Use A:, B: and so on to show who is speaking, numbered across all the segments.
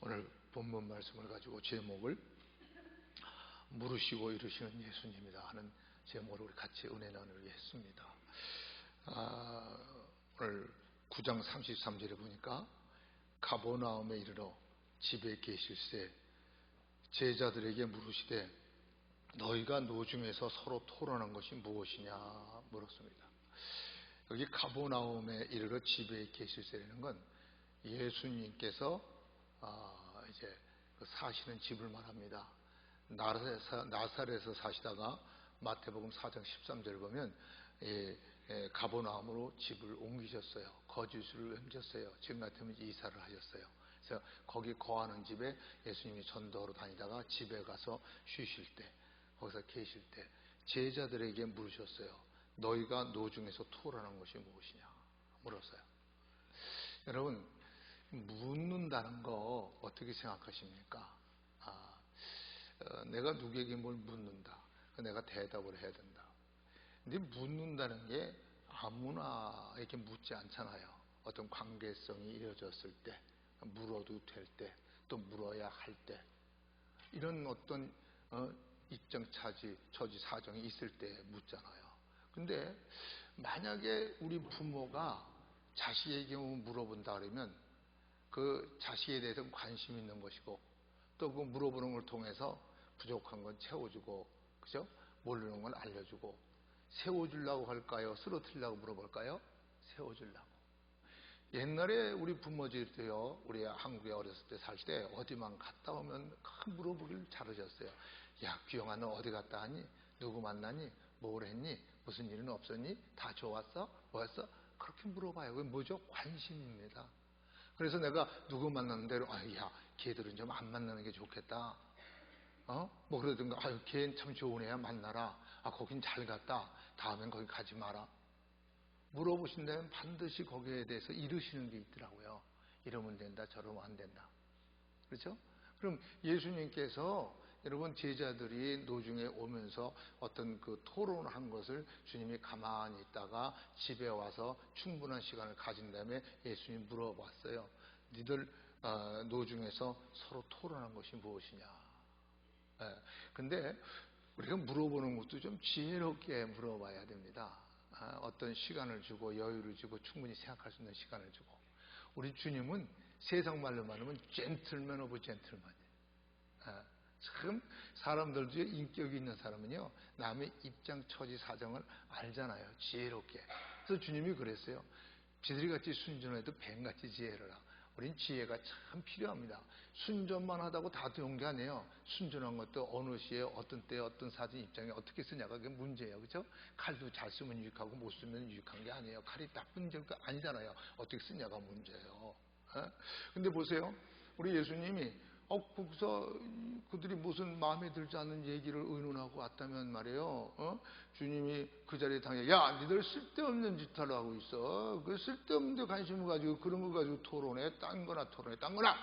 A: 오늘 본문 말씀을 가지고 제목을 물으시고 이루시는 예수님이다 하는 제목으로 우리 같이 은혜 나누기 했습니다. 오늘 9장 33절에 보니까 가버나움에 이르러 집에 계실새 제자들에게 물으시되 너희가 노중에서 서로 토론한 것이 무엇이냐 물었습니다. 여기 가버나움에 이르러 집에 계실새라는 건 예수님께서 이제 사시는 집을 말합니다. 나사렛에서 사시다가 마태복음 4장 13절 보면 가버나움으로 집을 옮기셨어요. 거주지를 옮겼어요. 지금 같으면 이사를 하셨어요. 그래서 거기 거하는 집에 예수님이 전도하러 다니다가 집에 가서 쉬실 때, 거기서 계실 때 제자들에게 물으셨어요. 너희가 노중에서 토론한 것이 무엇이냐 물었어요. 여러분, 묻는다는 거 어떻게 생각하십니까? 내가 누구에게 뭘 묻는다. 내가 대답을 해야 된다. 근데 묻는다는 게 아무나에게 묻지 않잖아요. 어떤 관계성이 이어졌을 때, 물어도 될 때, 또 물어야 할 때, 이런 어떤 입장 처지 사정이 있을 때 묻잖아요. 근데 만약에 우리 부모가 자식에게 물어본다 그러면 그 자식에 대해서 관심 있는 것이고, 또 그 물어보는 걸 통해서 부족한 건 채워주고, 그죠? 모르는 건 알려주고, 세워주려고 할까요? 쓰러뜨리려고 물어볼까요? 세워주려고. 옛날에 우리 부모들도요, 우리 한국에 어렸을 때 살 때 어디만 갔다 오면 물어보기를 잘하셨어요. 야, 귀영아, 너 어디 갔다 왔니? 누구 만나니? 뭘 했니? 무슨 일은 없었니? 다 좋았어? 뭐였어? 그렇게 물어봐요. 그게 뭐죠? 관심입니다. 그래서 내가 누구 만났는데, 야, 걔들은 좀 안 만나는 게 좋겠다. 뭐 그러든가, 걔는 참 좋은 애야, 만나라. 거긴 잘 갔다. 다음엔 거기 가지 마라. 물어보신다면 반드시 거기에 대해서 이르시는 게 있더라고요. 이러면 된다, 저러면 안 된다. 그렇죠? 그럼 예수님께서 여러분 제자들이 노중에 오면서 어떤 그 토론한 것을 주님이 가만히 있다가 집에 와서 충분한 시간을 가진 다음에 예수님이 물어봤어요. 니들 노중에서 서로 토론한 것이 무엇이냐. 근데 우리가 물어보는 것도 좀 지혜롭게 물어봐야 됩니다. 어떤 시간을 주고 여유를 주고 충분히 생각할 수 있는 시간을 주고. 우리 주님은 세상 말로 말하면 젠틀맨 오브 젠틀맨이에요. 참 사람들 중에 인격이 있는 사람은요, 남의 입장 처지 사정을 알잖아요. 지혜롭게. 그래서 주님이 그랬어요. 지들이같이 순전해도 뱀같이 지혜를 하라. 우린 지혜가 참 필요합니다. 순전만 하다고 다 되는 게 아니에요. 순전한 것도 어느 시에 어떤 때에 어떤 사진 입장에 어떻게 쓰냐가 그게 문제예요. 그렇죠? 칼도 잘 쓰면 유익하고 못 쓰면 유익한 게 아니에요. 칼이 나쁜 점도 아니잖아요. 어떻게 쓰냐가 문제예요. 근데 보세요. 우리 예수님이 거기서 그들이 무슨 마음에 들지 않는 얘기를 의논하고 왔다면 말이에요. 주님이 그 자리에 당해, 야, 니들 쓸데없는 짓 하려 하고 있어. 그 쓸데없는 데 관심을 가지고 그런 거 가지고 토론해. 딴 거나 토론해. 딴 거나.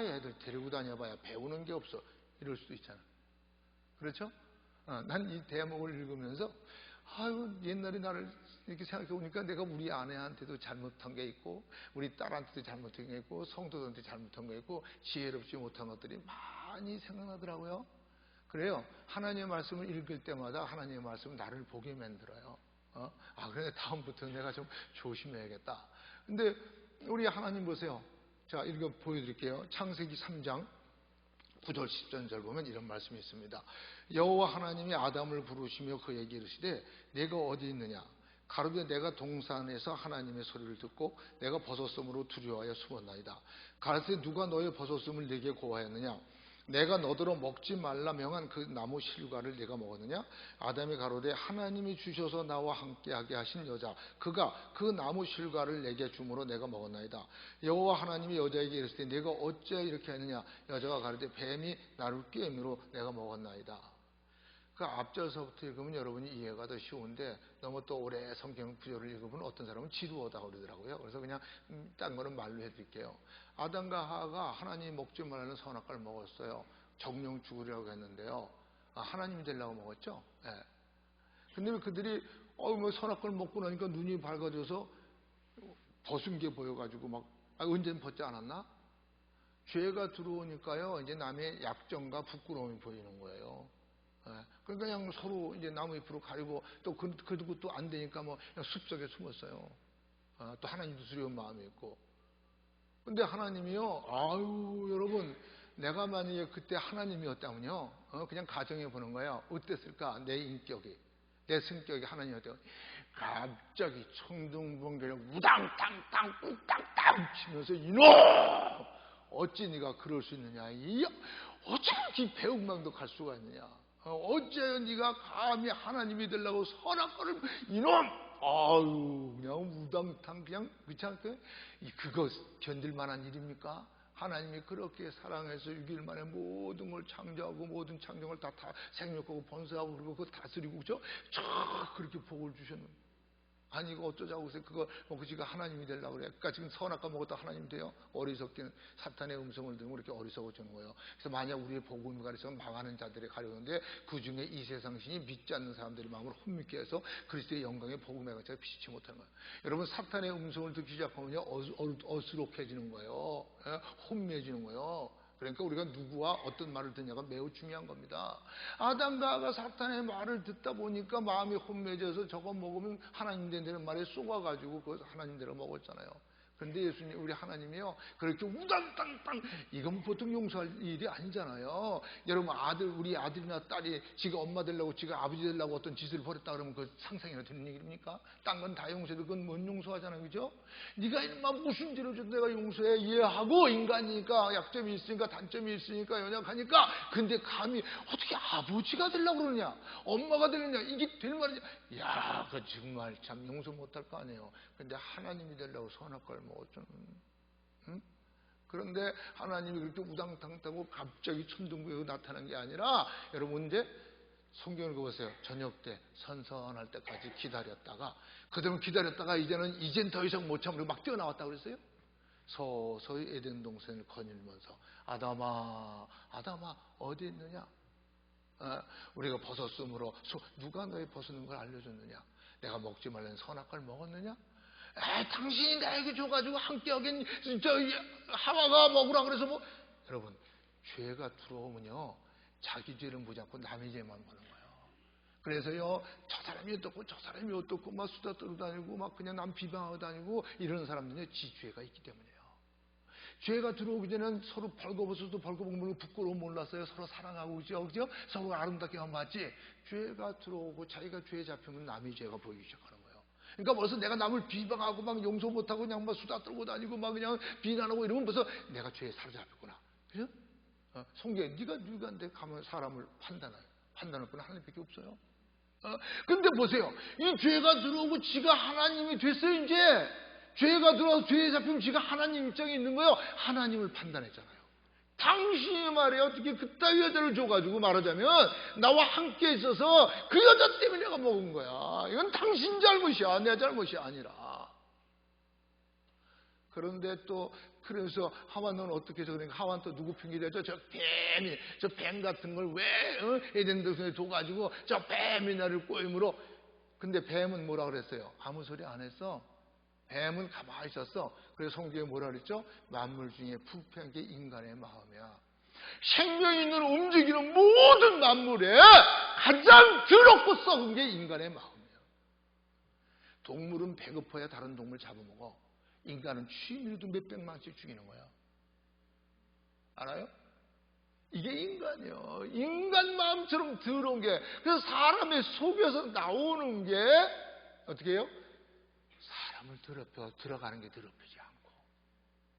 A: 애들 데리고 다녀봐야 배우는 게 없어. 이럴 수도 있잖아. 그렇죠? 난 이 대목을 읽으면서 옛날에 나를 이렇게 생각해 보니까 내가 우리 아내한테도 잘못한 게 있고 우리 딸한테도 잘못한 게 있고 성도들한테 잘못한 게 있고 지혜롭지 못한 것들이 많이 생각나더라고요. 그래요. 하나님의 말씀을 읽을 때마다 하나님의 말씀은 나를 보게 만들어요. 그래 다음부터는 내가 좀 조심해야겠다. 근데 우리 하나님 보세요. 자, 읽어 보여드릴게요. 창세기 3장 9절 10절 보면 이런 말씀이 있습니다. 여호와 하나님이 아담을 부르시며 그에게 이르시되 내가 어디 있느냐. 가로되 내가 동산에서 하나님의 소리를 듣고 내가 벗었음으로 두려워하여 숨었나이다. 가로되 누가 너의 벗었음을 내게 고하였느냐. 내가 너더러 먹지 말라 명한 그 나무 실과를 내가 먹었느냐. 아담이 가로되 하나님이 주셔서 나와 함께하게 하신 여자 그가 그 나무 실과를 내게 주므로 내가 먹었나이다. 여호와 하나님이 여자에게 이르시되 내가 어찌하여 이렇게 하느냐. 여자가 가로되 뱀이 나를 꾀미로 내가 먹었나이다. 그 앞절서부터 읽으면 여러분이 이해가 더 쉬운데 너무 또 오래 성경 구절을 읽으면 어떤 사람은 지루하다 그러더라고요. 그래서 그냥 딴 거는 말로 해드릴게요. 아담과 하와가 하나님이 먹지 말라는 선악과를 먹었어요. 정령 죽으려고 했는데요. 하나님이 되려고 먹었죠. 근데 그들이 뭐 선악과를 먹고 나니까 눈이 밝아져서 벗은 게 보여가지고 막 언제는 벗지 않았나? 죄가 들어오니까요, 이제 남의 약점과 부끄러움이 보이는 거예요. 그러니까 그냥 서로 이제 나무 잎으로 가리고 또 그러고 또 안 되니까 뭐 그냥 숲속에 숨었어요. 또 하나님도 두려운 마음이 있고. 근데 하나님이요, 아유, 여러분, 내가 만약에 그때 하나님이었다면요, 그냥 가정해 보는 거예요. 어땠을까? 내 인격이, 내 성격이 하나님이었다고. 갑자기 청둥번개를 우당탕탕 꿀땅땅 치면서 이놈! 어찌 네가 그럴 수 있느냐? 어찌 그렇게 배은망도 갈 수가 있느냐? 어째 네가 감히 하나님이 되려고 선한 거를 이놈! 아유, 그냥 우당탕 그냥 그렇지 않게 그거 견딜 만한 일입니까? 하나님이 그렇게 사랑해서 6일 만에 모든 걸 창조하고 모든 창조를 다 생육하고 번성하고 그리고 그거 다스리고 그죠? 쫙 그렇게 복을 주셨는데. 아니 이거 어쩌자고 그래서 그거 먹고 지가 하나님이 되려고 그래. 그러니까 지금 선악과 먹었다 하나님이 돼요? 어리석긴 사탄의 음성을 들으면 그렇게 어리석어지는 거예요. 그래서 만약 우리의 복음을 가르쳐서 망하는 자들이 가려는데 그 중에 이 세상 신이 믿지 않는 사람들의 마음을 혼미케 해서 그리스도의 영광의 복음의 가치가 비치지 못하는 거예요. 여러분 사탄의 음성을 듣기 시작하면요 어수룩해지는 거예요. 혼미해지는 거예요. 그러니까 우리가 누구와 어떤 말을 듣냐가 매우 중요한 겁니다. 아담과 하와가 사탄의 말을 듣다 보니까 마음이 혼미해져서 저거 먹으면 하나님 된다는 말에 쏘아가지고 그거 하나님 대로 먹었잖아요. 그런데 예수님, 우리 하나님이요, 그렇게 우당땅땅, 이건 보통 용서할 일이 아니잖아요. 여러분, 우리 아들이나 딸이 지가 엄마 되려고, 지가 아버지 되려고 어떤 짓을 벌였다 그러면 그 상상이나 되는 얘기입니까? 딴 건 다 용서해도 그건 못 용서하잖아요. 그죠? 네가 인마 무슨 죄를 져도 내가 용서해. 이해하고, 인간이니까, 약점이 있으니까, 단점이 있으니까, 연약하니까. 근데 감히 어떻게 아버지가 되려고 그러느냐? 엄마가 되느냐? 이게 될 말이냐? 야, 그 정말 참 용서 못할 거 아니에요. 근데 하나님이 되려고 선악 걸 먹었죠. 응? 그런데 하나님이 그렇게 우당탕탕하고 갑자기 천둥부에 나타난 게 아니라, 여러분 이제 성경을 보세요. 저녁 때 선선할 때까지 기다렸다가, 그다음에 기다렸다가 이젠 더 이상 못 참으려고 막 뛰어나왔다고 그랬어요. 서서히 에덴 동산을 거닐면서 아담아 어디 있느냐? 우리가 벗었으므로 누가 너의 벗는 걸 알려줬느냐? 내가 먹지 말라는 선악과를 먹었느냐? 당신이 나에게 줘가지고 함께 하긴 하와가 먹으라 그래서 뭐. 여러분, 죄가 들어오면요 자기 죄를 보지 않고 남의 죄만 보는 거예요. 그래서요 저 사람이 어떻고 저 사람이 어떻고 막 수다 떨고 다니고 막 그냥 남 비방하고 다니고 이런 사람들은 지 죄가 있기 때문이에요. 죄가 들어오기 전에는 서로 벌거벗어도 벌거벗고 부끄러움 몰랐어요. 서로 사랑하고 그죠? 서로 아름답게 하면 맞지. 죄가 들어오고 자기가 죄에 잡히면 남의 죄가 보이기 시작하는 거예요. 그러니까 벌써 내가 남을 비방하고 막 용서 못하고 그냥 막 수다 떨고 다니고 막 그냥 비난하고 이러면 벌써 내가 죄에 사로잡혔구나. 그죠? 성경에 네가 내 가면 사람을 판단할 분 하나님밖에 없어요. 근데 보세요. 이 죄가 들어오고 지가 하나님이 됐어요. 이제 죄가 들어와서 죄에 잡히면 지가 하나님 입장에 있는 거예요. 하나님을 판단했잖아요. 당신이 말이에요. 어떻게 그따위 여자를 줘가지고 말하자면 나와 함께 있어서 그 여자 때문에 내가 먹은 거야. 이건 당신 잘못이야. 내 잘못이 아니라. 그런데 또 그래서 하와 너는 어떻게 해서 그러니까 하와는 또 누구 핑계대죠? 저 뱀 같은 걸 왜 에덴 동산에 둬가지고 저 뱀이 나를 꼬임으로. 근데 뱀은 뭐라 그랬어요? 아무 소리 안 했어. 뱀은 가만히 있었어. 그래서 성경에 뭐라 그랬죠? 만물 중에 부패한 게 인간의 마음이야. 생명 있는 움직이는 모든 만물에 가장 더럽고 썩은 게 인간의 마음이야. 동물은 배고파야 다른 동물 잡아먹어. 인간은 취미로도 몇백만씩 죽이는 거야. 알아요? 이게 인간이요. 인간 마음처럼 더러운 게. 그래서 사람의 속에서 나오는 게 어떻게 해요? 사람을 더럽혀 들어가는 게 더럽히지 않고.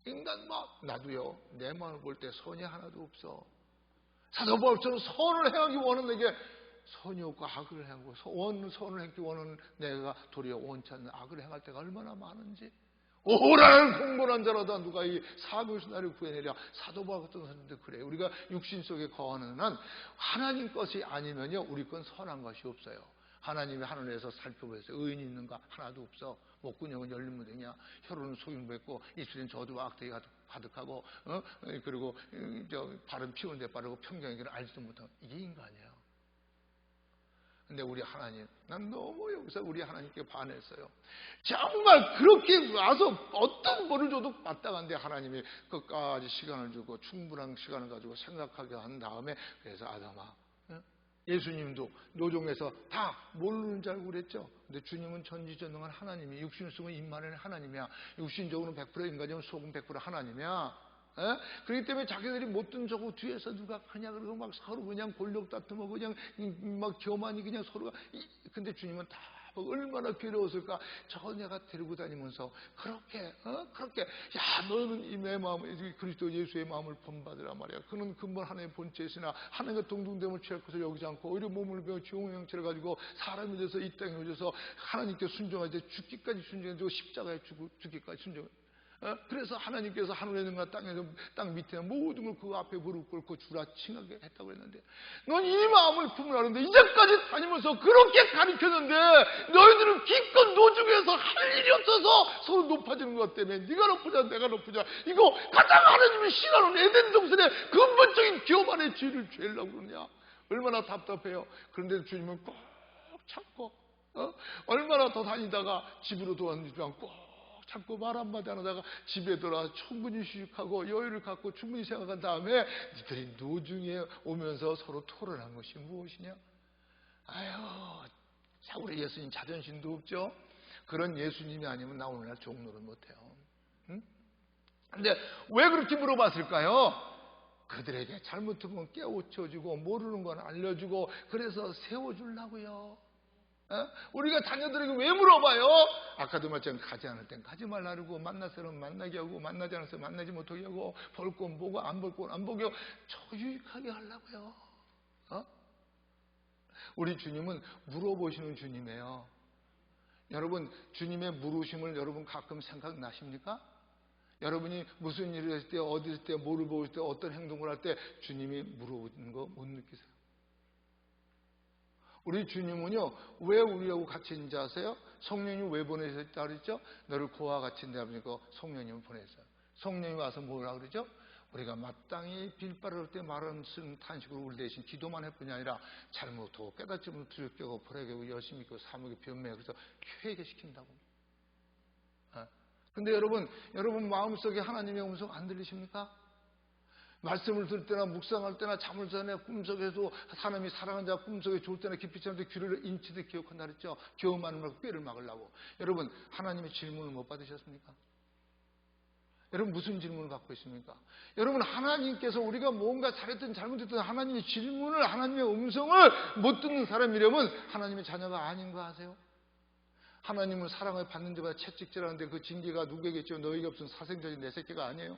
A: 인간 나도요. 내 마음을 볼 때 선이 하나도 없어. 사도 바울처럼 선을 행하기 원하는 내게 선이 없고 악을 행하고 선을 행기 원하는 내가 도리어 원치 않는 악을 행할 때가 얼마나 많은지. 오라는 공부한 자라다 누가 이 사고에서 나를 구해내랴. 사도 바울 같은 사람인데 그래요. 우리가 육신 속에 거하는 한 하나님 것이 아니면요 우리 건 선한 것이 없어요. 하나님이 하늘에서 살펴보세요. 의인이 있는가? 하나도 없어. 목구멍은 열린 무대냐? 혀로는 소용돌이고 입술은 저주와 악독이 가득하고 그리고 발은 피우는 데 빠르고 평경에게는 알지도 못하고. 이게 인간이에요. 근데 우리 하나님, 난 너무 여기서 우리 하나님께 반했어요. 정말 그렇게 와서 어떤 뭐를 줘도 마땅한데 하나님이 끝까지 시간을 주고 충분한 시간을 가지고 생각하게 한 다음에, 그래서 아담아, 예수님도 노종에서 다 모르는 줄 알고 그랬죠. 근데 주님은 전지전능한 하나님이, 육신을 쓰고 임마는 하나님이야. 육신적으로는 100%, 인간적으로는 속은 100% 하나님이야. 그렇기 때문에 자기들이 못 든 저거 뒤에서 누가 하냐 그러고 막 서로 그냥 권력 다툼하고 그냥 막 교만이 그냥 서로가. 근데 주님은 다 얼마나 괴로웠을까. 저거 내가 데리고 다니면서 그렇게 야, 너는 이 내 마음, 그리스도 예수의 마음을 본받으라 말이야. 그는 근본 하나님의 본체시나 하나님과 동등됨을 취할 것을 여기지 않고 오히려 몸을 배워 지옥의 형체를 가지고 사람이 돼서 이 땅에 오셔서 하나님께 순종하지, 죽기까지 순종해주고 십자가에 죽기까지 순종해. 그래서 하나님께서 하늘에 있는 것 땅에서 땅 밑에 모든 걸 그 앞에 무릎 꿇고 주라 칭하게 했다고 했는데, 넌 이 마음을 품으라는데 이제까지 다니면서 그렇게 가르쳤는데 너희들은 기껏 노중에서 할 일이 없어서 서로 높아지는 것 때문에 네가 높으자 내가 높으자, 이거 가장 하나님이 싫어하는 에덴 동산의 근본적인 교만의 죄를 죄려고 그러냐. 얼마나 답답해요. 그런데 주님은 꼭 참고 얼마나 더 다니다가 집으로 돌아오지만 꼭 참고 말 한마디 안 하다가 집에 돌아 충분히 휴식하고 여유를 갖고 충분히 생각한 다음에 니들이 노중에 오면서 서로 토론한 것이 무엇이냐. 아유, 우리 예수님 자존심도 없죠. 그런 예수님이 아니면 나 오늘날 종로를 못해요. 응? 근데 왜 그렇게 물어봤을까요? 그들에게 잘못한 건 깨우쳐주고 모르는 건 알려주고 그래서 세워주려고요. 우리가 자녀들에게 왜 물어봐요? 아까도 말처럼 가지 않을 땐 가지 말라 그러고, 만날 사람 만나게 하고, 만나지 않을 사람 만나지 못하게 하고, 볼 건 보고 안 볼 건 안 보게 하고, 조유익하게 하려고요. 우리 주님은 물어보시는 주님이에요. 여러분, 주님의 물으심을 여러분 가끔 생각나십니까? 여러분이 무슨 일을 했을 때, 어디 있을 때, 뭐를 보고 있을 때, 어떤 행동을 할 때 주님이 물어보는 거 못 느끼세요? 우리 주님은요, 왜 우리하고 같이 있는지 아세요? 성령님 왜 보내셨다 그랬죠? 너를 고와 같이 있는데 하니까 성령님을 보냈어요. 성령이 와서 뭐라 그러죠? 우리가 마땅히 빌바를 할 때 말하는 탄식으로 우리 대신 기도만 할 뿐이 아니라 잘못하고 깨닫지 못하고 두렵고 불행하고 열심히 있고 사목에 변매하고 그래서 회개시킨다고. 근데 여러분 마음속에 하나님의 음성 안 들리십니까? 말씀을 들을 때나 묵상할 때나 잠을 자네 꿈속에도 사람이 사랑하는 자 꿈속에 좋을 때나 깊이 잠들 귀를 인치듯 기억한다 그랬죠. 교만을 말고 꾀를 막으려고. 여러분 하나님의 질문을 못 받으셨습니까? 여러분 무슨 질문을 갖고 있습니까? 여러분 하나님께서 우리가 뭔가 잘했든 잘못했든 하나님의 질문을, 하나님의 음성을 못 듣는 사람이라면 하나님의 자녀가 아닌 거 아세요? 하나님을 사랑을 받는 데마다 채찍질하는데 그 징계가 누구에게 있죠? 너희가 없으면 사생자인 내 새끼가 아니에요?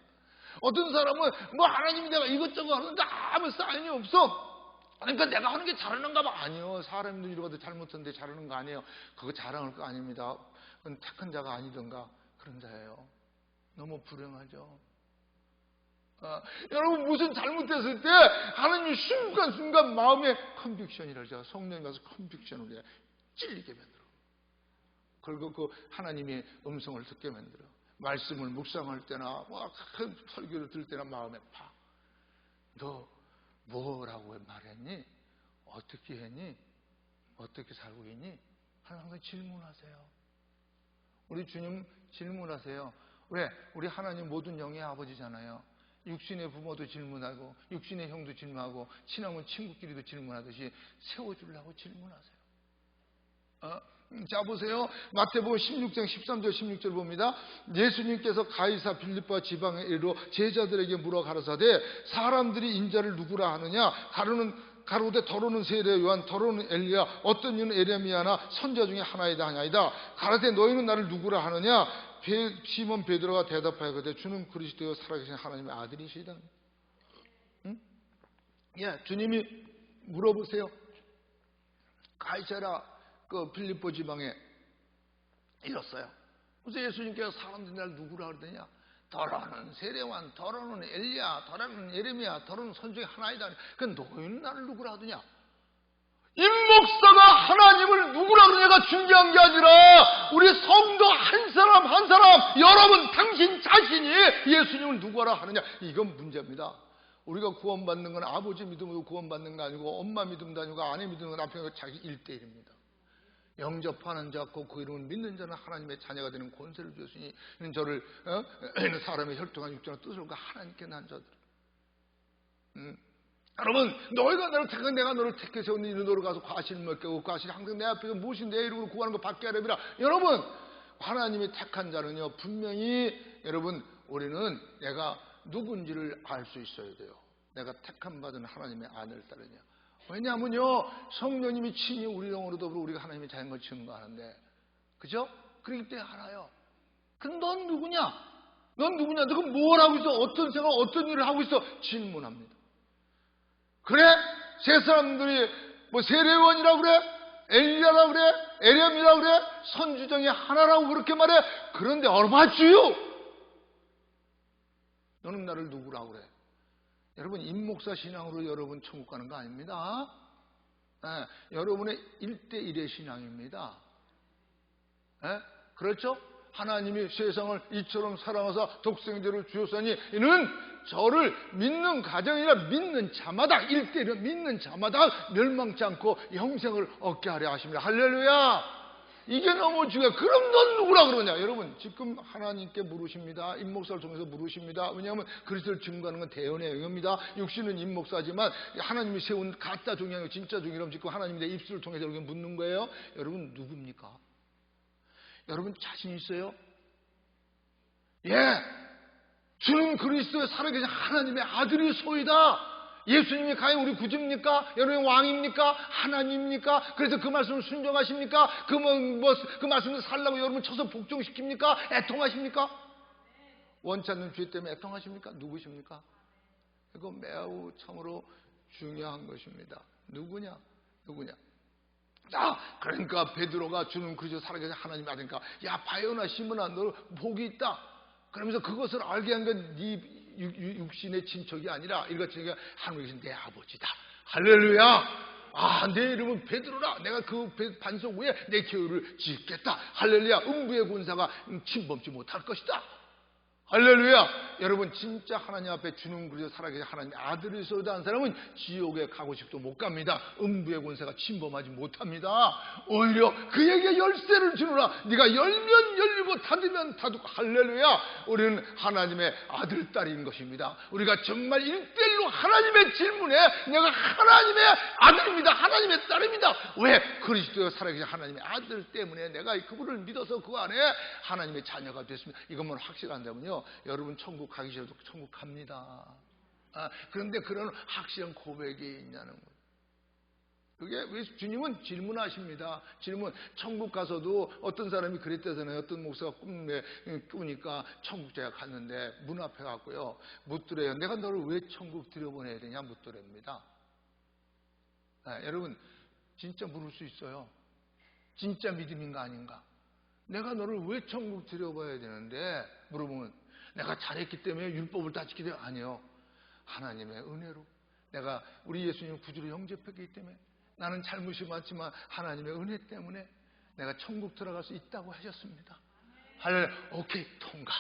A: 어떤 사람은 뭐 하나님이 내가 이것저것 하는데 아무 사인이 없어. 그러니까 내가 하는 게 잘하는가 봐. 아니요. 사람들이 이러고도 잘못했는데 잘하는 거 아니에요. 그거 자랑할 거 아닙니다. 그건 택한 자가 아니던가 그런 자예요. 너무 불행하죠. 여러분 무슨 잘못했을 때 하나님이 순간순간 마음에 컨빅션이라죠. 성령이 가서 컨빅션을 해 찔리게 만들어. 그리고 그 하나님의 음성을 듣게 만들어. 말씀을 묵상할 때나 큰 설교를 들을 때나 마음에 팍. 너 뭐라고 말했니? 어떻게 했니? 어떻게 살고 있니? 하나님께 질문하세요. 우리 주님 질문하세요. 왜? 우리 하나님 모든 영의 아버지잖아요. 육신의 부모도 질문하고 육신의 형도 질문하고 친하면 친구끼리도 질문하듯이 세워주려고 질문하세요. 자 보세요. 마태복음 16장 13절 16절 봅니다. 예수님께서 가이사 빌립보 지방에 이르러 제자들에게 물어 가라사대 사람들이 인자를 누구라 하느냐? 가로되 더러는 세례 요한, 더러는 엘리야, 어떤 이는 에레미야나 선자 중에 하나이다 하냐이다. 가라되 너희는 나를 누구라 하느냐? 시몬 베드로가 대답하여가되 주는 그리스도여 살아계신 하나님의 아들이시다. 예, 주님이 물어보세요. 가이사라 그 빌립보 지방에 이뤘어요. 그래서 예수님께서 사람들이 날 누구라 그러더냐? 더러는 세례요한, 더러는 엘리야, 더러는 예레미야, 더러는 선자 중에 하나이다. 그 너희는 나를 누구라 하더냐? 임 목사가 하나님을 누구라 그러냐가 중요한 게 아니라 우리 성도 한 사람 한 사람, 여러분 당신 자신이 예수님을 누구라 하느냐, 이건 문제입니다. 우리가 구원받는 건 아버지 믿음으로 구원받는 거 아니고 엄마 믿음도 아니고 아내 믿음도 남편과 자기 1대1입니다. 영접하는 자, 그 이름을 믿는 자는 하나님의 자녀가 되는 권세를 주셨으니 이는 저를 사람의 혈통한 육정한 뜻을 하나님께 난 자들. 여러분, 너희가 나를 택한 내가 너를 택해 세운 이는 너로 가서 과실을 먹게 과실이 항상 내 앞에서 무엇이 내 이름으로 구하는 거 받게 하렵니라. 여러분, 하나님이 택한 자는요 분명히 여러분 우리는 내가 누군지를 알 수 있어야 돼요. 내가 택함 받은 하나님의 아들 딸이냐. 왜냐하면요 성령님이 친히 우리 영으로 더불어 우리가 하나님의 자연을 증거하는데, 그죠? 그렇기 때문에 알아요. 그럼 넌 누구냐? 넌 누구냐? 너가 뭘 하고 있어? 어떤 생각, 어떤 일을 하고 있어? 질문합니다. 그래? 세 사람들이 뭐 세례원이라고 그래? 엘리야라고 그래? 에렘이라고 그래? 선지 중에 하나라고 그렇게 말해? 그런데 얼마 주요? 너는 나를 누구라고 그래? 여러분, 임목사 신앙으로 여러분 천국 가는 거 아닙니다. 여러분의 1대1의 신앙입니다. 그렇죠? 하나님이 세상을 이처럼 사랑하사 독생자를 주셨으니 이는 저를 믿는 가정이라 믿는 자마다 1대1을 믿는 자마다 멸망치 않고 영생을 얻게 하려 하십니다. 할렐루야. 이게 너무 중요해요. 그럼 넌 누구라 그러냐? 여러분 지금 하나님께 물으십니다. 임목사를 통해서 물으십니다. 왜냐하면 그리스도를 증거하는 건 대언의 영입니다. 육신은 임목사지만 하나님이 세운 가짜 종이 아니고 진짜 종이라면 지금 하나님이 내 입술을 통해서 이렇게 묻는 거예요. 여러분 누굽니까? 여러분 자신 있어요? 예, 주는 그리스도의 살아계신 하나님의 아들이 소이다. 예수님이 과연 우리 구주입니까? 여러분의 왕입니까? 하나님입니까? 그래서 그 말씀을 순종하십니까? 그 말씀을 살라고 여러분 쳐서 복종시킵니까? 애통하십니까? 원치 않는 죄 때문에 애통하십니까? 누구십니까? 이거 매우 참으로 중요한 것입니다. 누구냐? 그러니까 베드로가 주는 그리스도 살아계신 하나님 아들이니까 야 바요나 시몬아 너 복이 있다. 그러면서 그것을 알게 한 건 네 육신의 친척이 아니라 이같이 하나님에 계신 내 아버지다. 할렐루야. 내 이름은 베드로라. 내가 그 반석 위에 내 교회를 짓겠다. 할렐루야. 음부의 군사가 침범치 못할 것이다. 할렐루야. 여러분 진짜 하나님 앞에 주는 그리스도 살아계신 하나님의 아들이 소유다 한 사람은 지옥에 가고 싶도 못 갑니다. 음부의 권세가 침범하지 못합니다. 오히려 그에게 열쇠를 주노라. 네가 열면 열리고 닫으면 닫고. 할렐루야. 우리는 하나님의 아들 딸인 것입니다. 우리가 정말 1대1로 하나님의 질문에 내가 하나님의 아들입니다. 하나님의 딸입니다. 왜? 그리스도가 살아계신 하나님의 아들 때문에 내가 그분을 믿어서 그 안에 하나님의 자녀가 됐습니다. 이것만 확실한다면요 여러분 천국 가기 싫어도 천국 갑니다. 그런데 그런 확실한 고백이 있냐는 거예요. 그게 왜 주님은 질문하십니다. 질문. 천국 가서도 어떤 사람이 그랬다잖아요. 어떤 목사가 꾸니까 천국 제가 갔는데 문 앞에 갔고요 묻더래요. 내가 너를 왜 천국 들여보내야 되냐 묻더랍니다. 여러분 진짜 물을 수 있어요. 진짜 믿음인가 아닌가. 내가 너를 왜 천국 들여봐야 되는데 물어보면 내가 잘했기 때문에 율법을 다 지키게 되면 아니요. 하나님의 은혜로 내가 우리 예수님 구주로 영접했기 때문에 나는 잘못이 많지만 하나님의 은혜 때문에 내가 천국 들어갈 수 있다고 하셨습니다. 할렐루야. 오케이 통과.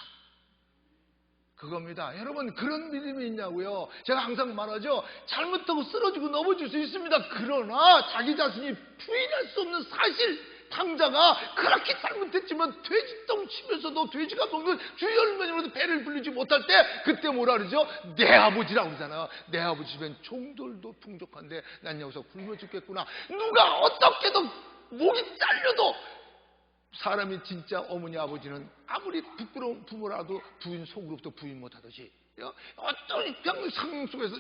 A: 그겁니다. 여러분 그런 믿음이 있냐고요. 제가 항상 말하죠. 잘못하고 쓰러지고 넘어질 수 있습니다. 그러나 자기 자신이 부인할 수 없는 사실 탕자가 그렇게 잘못했지만 돼지똥 치면서도 돼지가 먹는 주의 얼마만으로도 배를 불리지 못할 때 그때 뭐라 그러죠? 내 아버지라고 그러잖아. 내 아버지 집엔 종들도 풍족한데 난 여기서 굶어 죽겠구나. 누가 어떻게도 목이 잘려도 사람이 진짜 어머니 아버지는 아무리 부끄러운 부모라도 부인 속으로부터 부인 못하듯이 어떤 병 상황 속에서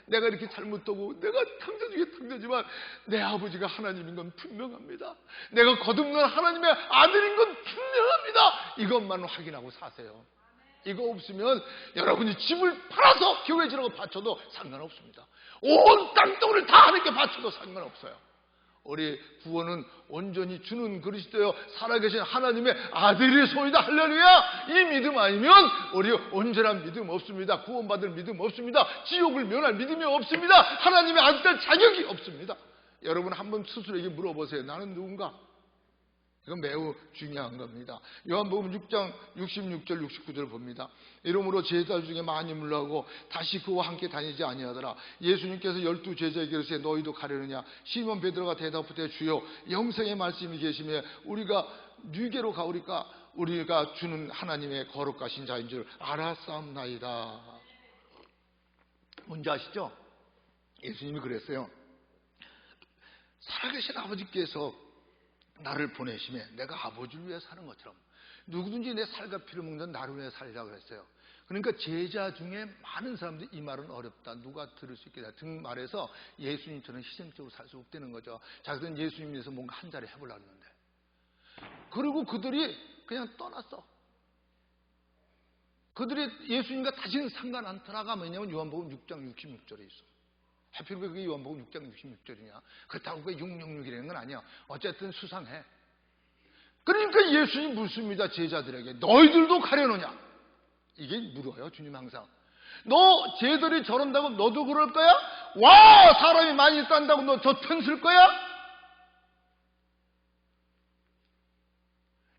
A: 내가 이렇게 잘못하고 내가 탕자 중에 탕자지만 내 아버지가 하나님인 건 분명합니다. 내가 거듭난 하나님의 아들인 건 분명합니다. 이것만 확인하고 사세요. 이거 없으면 여러분이 집을 팔아서 교회 지라고 바쳐도 상관없습니다. 온 땅덩어리를 다 하나님께 바쳐도 상관없어요. 우리 구원은 온전히 주는 그리스도여 살아계신 하나님의 아들이 소이다. 할렐루야. 이 믿음 아니면 우리 온전한 믿음 없습니다. 구원받을 믿음 없습니다. 지옥을 면할 믿음이 없습니다. 하나님의 아들 자격이 없습니다. 여러분 한번 스스로에게 물어보세요. 나는 누군가? 이건 매우 중요한 겁니다. 요한복음 6장 66절 69절을 봅니다. 이러므로 제자 중에 많이 물러가고 다시 그와 함께 다니지 아니하더라. 예수님께서 12 제자에게 이르시되 너희도 가려느냐? 시몬 베드로가 대답하되 주여 영생의 말씀이 계시며 우리가 누게로 가오리까? 우리가 주는 하나님의 거룩하신 자인 줄 알았사옵나이다. 뭔지 아시죠? 예수님이 그랬어요. 살아계신 아버지께서 나를 보내심에 내가 아버지를 위해 사는 것처럼 누구든지 내 살과 피를 먹는 나를 위해 살리라고 그랬어요. 그러니까 제자 중에 많은 사람들이 이 말은 어렵다, 누가 들을 수 있겠다 등 말해서 예수님처럼 희생적으로 살 수 없다는 거죠. 자기들은 예수님 위해서 뭔가 한 자리 해보려고 했는데, 그리고 그들이 그냥 떠났어. 그들이 예수님과 다시는 상관 않더라가 뭐냐면 요한복음 6장 66절에 있어. 하필 왜 그게 요한복음 6장 66절이냐? 그렇다고 그게 666이라는 건 아니야. 어쨌든 수상해. 그러니까 예수님 묻습니다. 제자들에게 너희들도 가려느냐? 이게 물어요. 주님 항상. 너 쟤들이 저런다고 너도 그럴 거야? 와, 사람이 많이 딴다고 너 저 편 쓸 거야?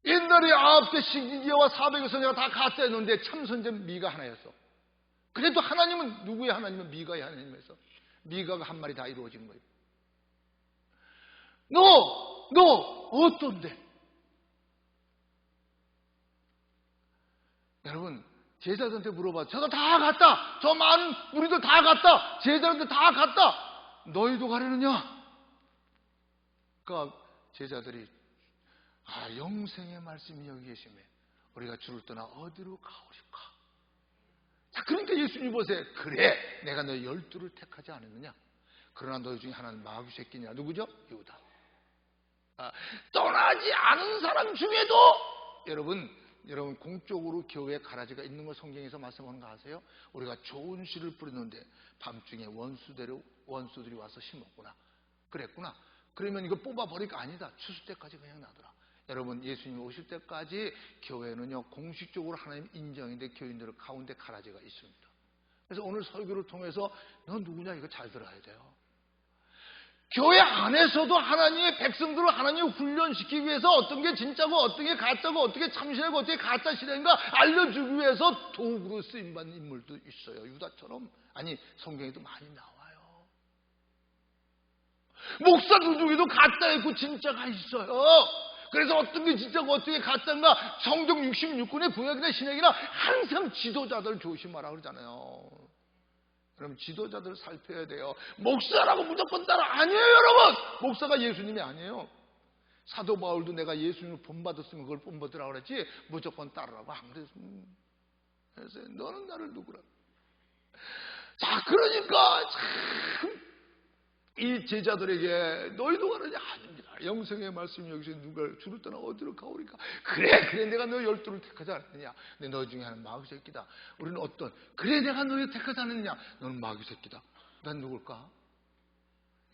A: 옛날에 9대 시기와 400의 선지자가 다 가짜였는데 참 선지 미가 하나였어. 그래도 하나님은 누구의 하나님은 미가의 하나님에서 미가가 한 말이 다 이루어진 거예요. 너 어떤데? 여러분, 제자들한테 물어봐. 저도 다 갔다. 저 많은 우리도 다 갔다. 제자들한테 다 갔다. 너희도 가려느냐? 그러니까 제자들이 영생의 말씀이 여기 계시며 우리가 주를 떠나 어디로 가오리까? 자, 그러니까 예수님 보세요. 그래, 내가 너희 12를 택하지 않았느냐? 그러나 너희 중에 하나는 마귀 새끼냐? 누구죠? 유다. 떠나지 않은 사람 중에도 여러분 공적으로 교회에 가라지가 있는 걸 성경에서 말씀하는 거 아세요? 우리가 좋은 씨를 뿌리는데 밤중에 원수들이 와서 심었구나. 그랬구나. 그러면 이거 뽑아버릴까? 아니다. 추수 때까지 그냥 놔둬라. 여러분, 예수님 오실 때까지 교회는요 공식적으로 하나님 인정인데 교인들 가운데 가라지가 있습니다. 그래서 오늘 설교를 통해서 너 누구냐 이거 잘 들어야 돼요. 교회 안에서도 하나님의 백성들을 하나님을 훈련시키기 위해서 어떤 게 진짜고 어떤 게 가짜고 어떤 게 참신하고 어떤 게 가짜 신앙인가 알려주기 위해서 도구로 쓰임받는 인물도 있어요. 유다처럼. 아니, 성경에도 많이 나와요. 목사들 중에도 가짜 있고 진짜가 있어요. 그래서 어떤 게 진짜고 어떤 게 가짜인가 성경 66권의 구약이나 신약이나 항상 지도자들 조심하라 그러잖아요. 그럼 지도자들 살펴야 돼요. 목사라고 무조건 따라 아니에요, 여러분. 목사가 예수님이 아니에요. 사도 바울도 내가 예수님을 본받았으면 그걸 본받으라고 그랬지 무조건 따르라고 안 그랬어. 그래서 너는 나를 누구라. 자, 그러니까 참 이 제자들에게 너희도 가느냐? 아닙니다. 영생의 말씀이 여기서 누가 주를 떠나 어디로 가오리까? 그래 내가 너희 12를 택하지 않았느냐? 근데 너희 중에 하나는 마귀 새끼다. 우리는 어떤? 그래 내가 너희 택하지 않았느냐? 너는 마귀 새끼다. 난 누굴까?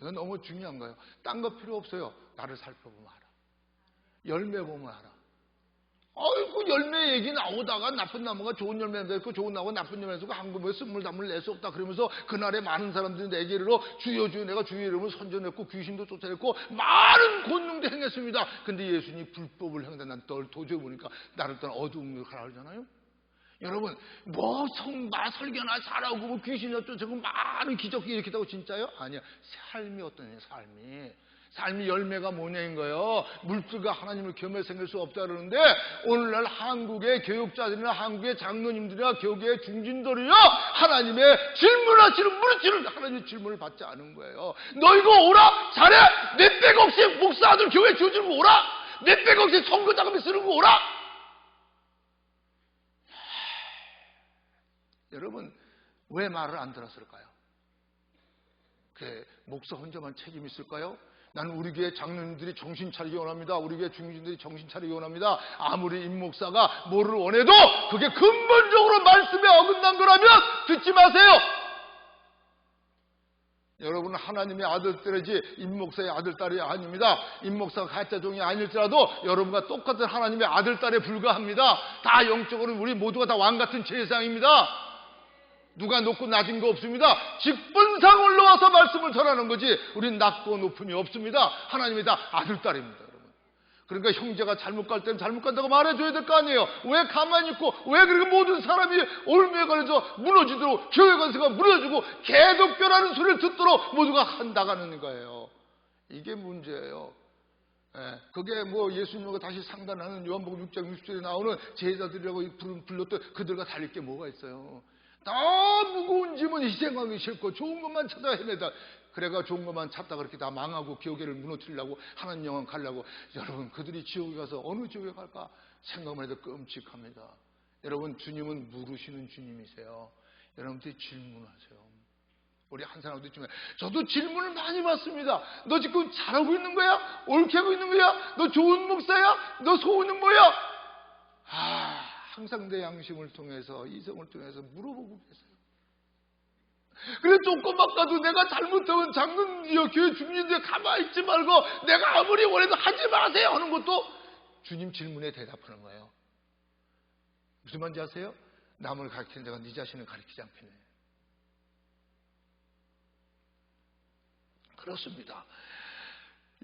A: 이건 너무 중요한 거예요. 딴 거 필요 없어요. 나를 살펴보면 알아. 열매 보면 알아. 아이고, 열매 얘기 나오다가 나쁜 나무가 좋은 열매 맺고 좋은 나무가 나쁜 열매 맺고 한 그릇에 쓴물 담을 낼 수 없다 그러면서 그날에 많은 사람들이 내게 이르러 주여 내가 주의 이름을 선전했고 귀신도 쫓아냈고 많은 권능도 행했습니다. 근데 예수님이 불법을 행한다. 난 도저히 보니까 나를 떠나 어두움으로 가라 그러잖아요. 여러분, 설교나 잘하고 귀신이 쫓아고 많은 기적이 일으켰다고 진짜요? 아니야. 삶이 어떠냐, 삶이 열매가 뭐냐인 거예요. 물질과 하나님을 겸해 생길 수 없다 그러는데 오늘날 한국의 교육자들이나 한국의 장로님들이나 교계의 중진들이요 하나님의 질문하시는 물질을 하나님의 질문을 받지 않은 거예요. 너 이거 오라? 잘해? 몇백 억씩 목사들 교회 지어주는 거 오라? 몇백 억씩 선거 자금이 쓰는 거 오라? 여러분, 왜 말을 안 들었을까요? 목사 혼자만 책임이 있을까요? 나는 우리 교회 장로님들이 정신 차리기 원합니다. 우리 교회 중진들이 정신 차리기 원합니다. 아무리 임 목사가 뭐를 원해도 그게 근본적으로 말씀에 어긋난 거라면 듣지 마세요. 여러분은 하나님의 아들들이지 임 목사의 아들딸이 아닙니다. 임 목사가 가짜 종이 아닐지라도 여러분과 똑같은 하나님의 아들딸에 불과합니다. 다 영적으로는 우리 모두가 다 왕같은 제사장입니다. 누가 높고 낮은 거 없습니다. 직분상 올라와서 말씀을 전하는 거지 우린 낮고 높음이 없습니다. 하나님이 다 아들, 딸입니다. 여러분. 그러니까 형제가 잘못 갈 때는 잘못 간다고 말해줘야 될 거 아니에요. 왜 가만히 있고 왜 그렇게 모든 사람이 올무에 걸려서 무너지도록 교회 건세가 무너지고 개독교라는 소리를 듣도록 모두가 한다가는 거예요. 이게 문제예요. 예, 그게 뭐 예수님과 다시 상단하는 요한복음 6장 60절에 나오는 제자들이라고 불렀던 그들과 달릴 게 뭐가 있어요. 다 무거운 짐은 희생하기 싫고 좋은 것만 찾아 헤매다. 그래가 좋은 것만 찾다가 그렇게 다 망하고 교계를 무너뜨리려고 하나님 영광 가려고. 여러분, 그들이 지옥에 가서 어느 지옥에 갈까 생각만 해도 끔찍합니다. 여러분, 주님은 물으시는 주님이세요. 여러분들이 질문하세요. 우리 한 사람도 있지만 저도 질문을 많이 받습니다. 너 지금 잘하고 있는 거야? 옳게 하고 있는 거야? 너 좋은 목사야? 너 소원은 뭐야? 항상 내 양심을 통해서, 이성을 통해서 물어보고 계세요. 그래, 조금만 가도 내가 잘못하면 장로님이여 교회 주민인데 가만히 있지 말고 내가 아무리 원해도 하지 마세요 하는 것도 주님 질문에 대답하는 거예요. 무슨 말인지 아세요? 남을 가르치는 자가 네 자신을 가르치지 않겠네. 그렇습니다.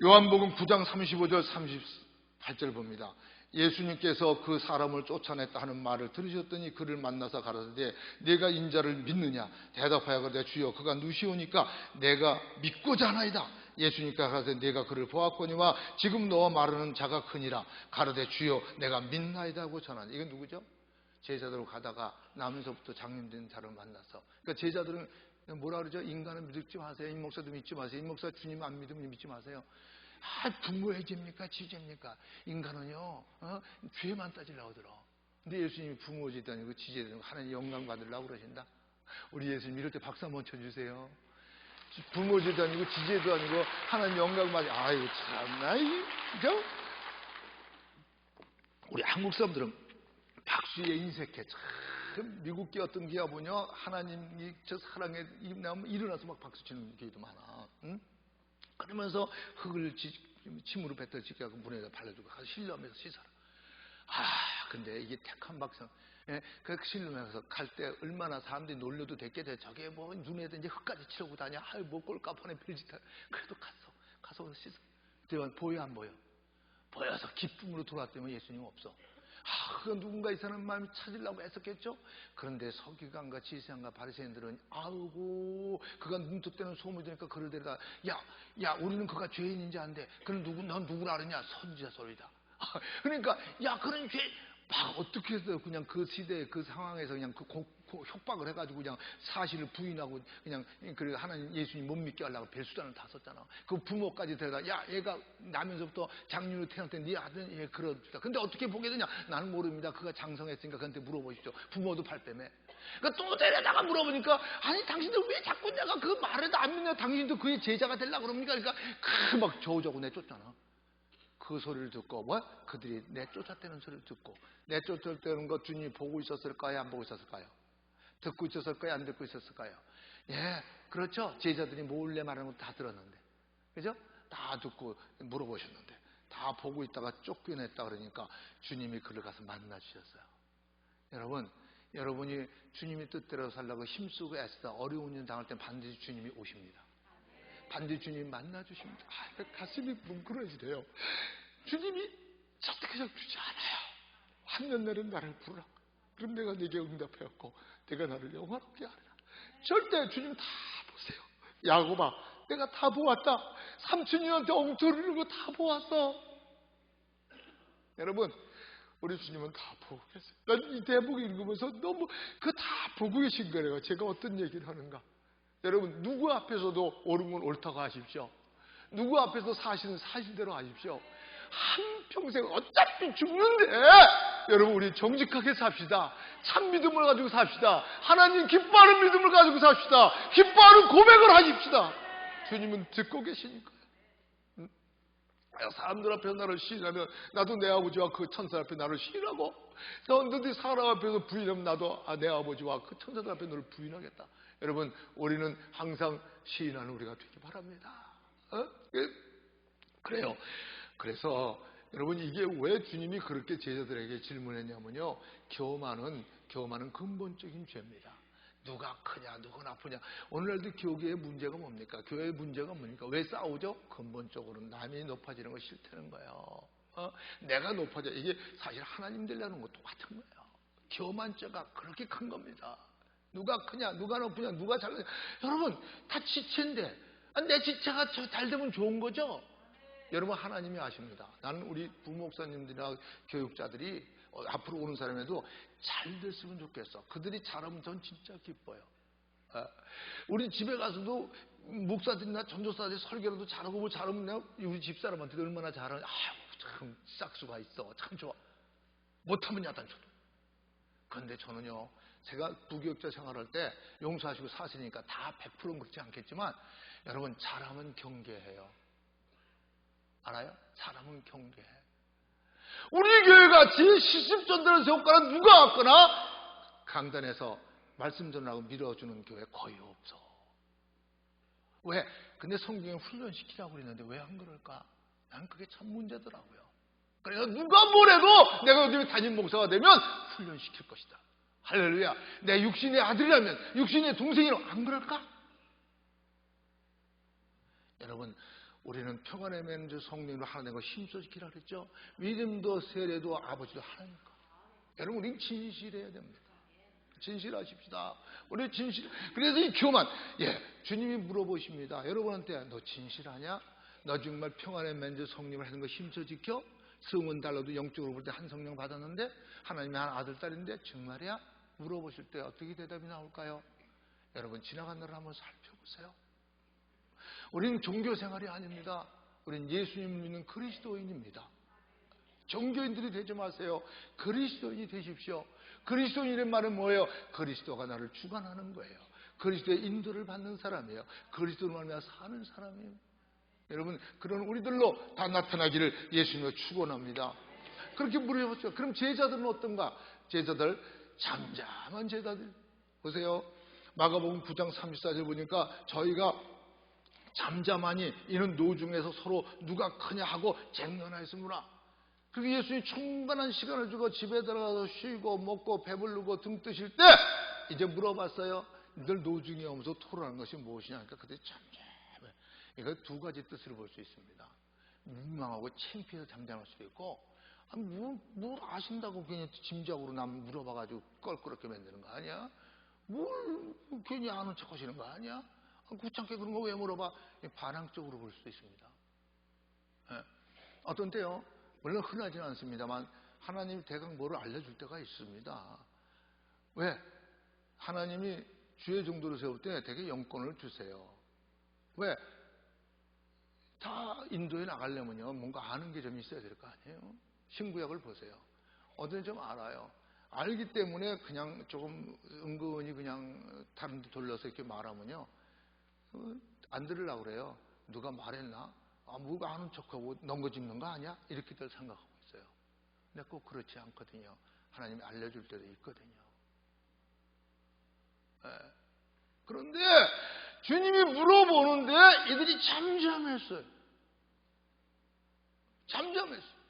A: 요한복음 9장 35절 38절 봅니다. 예수님께서 그 사람을 쫓아냈다 하는 말을 들으셨더니 그를 만나서 가라사대 내가 인자를 믿느냐 대답하여 가되 주여 그가 누시오니까 내가 믿고자 하나이다. 예수님께서 가라사대 내가 그를 보았거니와 지금 너와 말하는 자가 크니라. 가라사대 주여 내가 믿나이다 하고 전하니. 이건 누구죠? 제자들로 가다가 나면서부터 장님된 자를 만나서. 그러니까 제자들은 뭐라 그러죠? 인간은 믿지 마세요. 이 목사도 믿지 마세요. 이 목사 주님 안 믿으면 믿지 마세요. 부모의 죄입니까? 지죄입니까? 인간은요, 죄만 따지려고 들어. 근데 예수님이 부모의 죄도 아니고 지죄도 아니고 하나님 영광 받으려고 그러신다? 우리 예수님 이럴 때 박수 한번 쳐주세요. 부모의 죄도 아니고 지죄도 아니고 하나님 영광 받으려고. 아이고, 참나, 그죠? 우리 한국 사람들은 박수에 인색해. 참, 미국계 어떤 기아 보냐? 하나님이 저 사랑에 일어나서 막 박수 치는 교회도 많아. 응? 그러면서 흙을 침으로 뱉어 지켜갖고 물에다 발라주고 가서 실험해서 씻어라. 근데 이게 택한 박성. 예, 그 실험해서 갈 때 얼마나 사람들이 놀려도 됐게 돼. 저게 뭐 눈에도 이제 흙까지 치려고 다녀. 뭐 꼴까뻔해 빌짓하. 그래도 가서 씻어. 그때 보여 안 보여? 보여서 기쁨으로 돌아왔더니 예수님 없어. 그건 누군가 이 사람 마음이 찾으려고 애썼겠죠? 그런데 서기관과 지세관과 바리새인들은 아우고 그가 눈뜨때는 소문이 되니까 그를 데려다 야 우리는 그가 죄인인지 안돼. 그는 넌 누구를 아느냐? 선지자 소리다. 그러니까 야 그런 죄 막 어떻게 해서 그냥 그 시대의 그 상황에서 그냥 그 협박을 해가지고 그냥 사실을 부인하고 그냥 그 하나님 예수님 못 믿게 하려고 별수단을 다 썼잖아. 그 부모까지 데려다 야 얘가 나면서부터 장윤으로 태어날 때 네 아들 얘 그러다. 근데 어떻게 보게 되냐? 나는 모릅니다. 그가 장성했으니까 그한테 물어보십시오. 부모도 발뺌해. 그러니까 또 데려다가 물어보니까 아니 당신들 왜 자꾸 내가 그 말에도 안 믿냐? 당신도 그의 제자가 되려고 그럽니까? 그러니까 막 저우저우 내쫓잖아. 그 소리를 듣고 그들이 내쫓았다는 소리를 듣고 내쫓았다는 것 주님이 보고 있었을까요? 안 보고 있었을까요? 듣고 있었을까요? 안 듣고 있었을까요? 예, 그렇죠. 제자들이 몰래 말하는 거 다 들었는데, 그죠? 다 듣고 물어보셨는데 다 보고 있다가 쫓겨냈다 그러니까 주님이 그를 가서 만나 주셨어요. 여러분이 주님의 뜻대로 살려고 힘쓰고 애쓰다 어려운 일 당할 때 반드시 주님이 오십니다. 반드시 주님이 만나 주십니다. 가슴이 뭉클해지네요. 주님이 절대 그냥 주지 않아요. 한년 내는 나를 부르라. 그럼 내가 네게 응답하였고 내가 나를 영화롭게 하리라. 절대 주님 다 보세요. 야곱아 내가 다 보았다. 삼촌이한테 엉터리를 누르고 다 보았어. 여러분 우리 주님은 다 보고 계세요. 난 이 대목 읽으면서 너무 그거 다 보고 계신 거예요. 제가 어떤 얘기를 하는가. 여러분 누구 앞에서도 옳은 건 옳다고 하십시오. 누구 앞에서 사실은 사실대로 하십시오. 한평생 어차피 죽는데 여러분 우리 정직하게 삽시다. 참 믿음을 가지고 삽시다. 하나님 기뻐하는 믿음을 가지고 삽시다. 기뻐하는 고백을 하십시다. 주님은 듣고 계시니까요. 사람들 앞에서 나를 시인하면 나도 내 아버지와 그 천사 앞에 나를 시인하고 너희들 사람 앞에서 부인하면 나도 내 아버지와 그 천사들 앞에 너를 부인하겠다. 여러분 우리는 항상 시인하는 우리가 되기 바랍니다. 그래요. 그래서 여러분 이게 왜 주님이 그렇게 제자들에게 질문했냐면요. 교만은 근본적인 죄입니다. 누가 크냐 누가 나쁘냐. 오늘날도 교회의 문제가 뭡니까? 교회의 문제가 뭡니까? 왜 싸우죠? 근본적으로 남이 높아지는 거 싫다는 거예요. 내가 높아져. 이게 사실 하나님 되려는 거 똑같은 거예요. 교만죄가 그렇게 큰 겁니다. 누가 크냐, 누가 높으냐, 누가 잘나냐. 여러분, 다 지체인데, 내 지체가 잘 되면 좋은 거죠? 여러분, 하나님이 아십니다. 나는 우리 부목사님들이나 교육자들이 앞으로 오는 사람에도 잘 됐으면 좋겠어. 그들이 잘하면 전 진짜 기뻐요. 우리 집에 가서도 목사들이나 전도사들이 설교라도 잘하고 뭐 잘하면 내가 우리 집사람한테 얼마나 잘하냐. 참 싹수가 있어. 참 좋아. 못하면 야단쳐도. 그런데 저는요, 제가 부교육자 생활할 때 용서하시고 사시니까 다 100%는 그렇지 않겠지만 여러분, 잘하면 경계해요. 알아요? 잘하면 경계해. 우리 교회같이 시습전도를 세웠거나 누가 왔거나 강단에서 말씀 전하고 밀어주는 교회 거의 없어. 왜? 근데 성경에 훈련시키라고 그랬는데 왜 안 그럴까? 난 그게 참 문제더라고요. 그래서 누가 뭐래도 내가 어디 담임 목사가 되면 훈련시킬 것이다. 할렐루야. 내 육신의 아들이라면, 육신의 동생이라면 안 그럴까? 여러분, 우리는 평안의 맹주 성령으로 하나님과 힘써지키라 그랬죠. 믿음도 세례도 아버지도 하나님과. 여러분, 우리는 진실해야 됩니다. 진실하십시다. 우리 진실. 그래서 이 교만. 주님이 물어보십니다. 여러분한테 너 진실하냐? 너 정말 평안의 맹주 성령을 하는 거 힘써 지켜? 성은 달라도 영적으로 볼 때 한 성령 받았는데 하나님의 한 아들 딸인데 정말이야? 물어보실 때 어떻게 대답이 나올까요? 여러분, 지나간 날을 한번 살펴보세요. 우리는 종교 생활이 아닙니다. 우리는 예수님 믿는 그리스도인입니다. 종교인들이 되지 마세요. 그리스도인이 되십시오. 그리스도인의 말은 뭐예요? 그리스도가 나를 주관하는 거예요. 그리스도의 인도를 받는 사람이에요. 그리스도를 말미암아 사는 사람이에요. 여러분, 그런 우리들로 다 나타나기를 예수님을 축원합니다. 그렇게 물어봤죠. 그럼 제자들은 어떤가? 제자들, 잠잠한 제자들. 보세요. 마가복음 9장 34절 보니까 저희가 잠잠하니 이는 노중에서 서로 누가 크냐 하고 쟁론하였으므라. 그리고 예수님이 충분한 시간을 주고 집에 들어가서 쉬고 먹고 배부르고 등 뜨실 때 이제 물어봤어요. 늘 노중에 오면서 토론하는 것이 무엇이냐 하니까 그때 잠잠해. 이거 두 가지 뜻을 볼 수 있습니다. 민망하고 창피해서 잠잠할 수도 있고, 뭘 아신다고 괜히 짐작으로 남 물어봐가지고 껄끄럽게 만드는 거 아니야? 뭘 괜히 아는 척 하시는 거 아니야? 구창게 그런 거 왜 물어봐? 반항적으로 볼 수도 있습니다. 어떤 때요, 물론 흔하지는 않습니다만 하나님이 대강 뭐를 알려줄 때가 있습니다. 왜? 하나님이 주의 정도로 세울 때 되게 영권을 주세요. 왜? 다 인도에 나가려면요, 뭔가 아는 게 좀 있어야 될 거 아니에요? 신구약을 보세요. 어떤 좀 알아요. 알기 때문에 그냥 조금 은근히 그냥 다른 데 돌려서 이렇게 말하면요, 안 들으려고 그래요. 누가 말했나? 뭐가 아는 척하고 넘겨짚는 거 아니야? 이렇게들 생각하고 있어요. 근데 꼭 그렇지 않거든요. 하나님이 알려줄 때도 있거든요. 그런데 주님이 물어보는데 이들이 잠잠했어요. 잠잠했어요.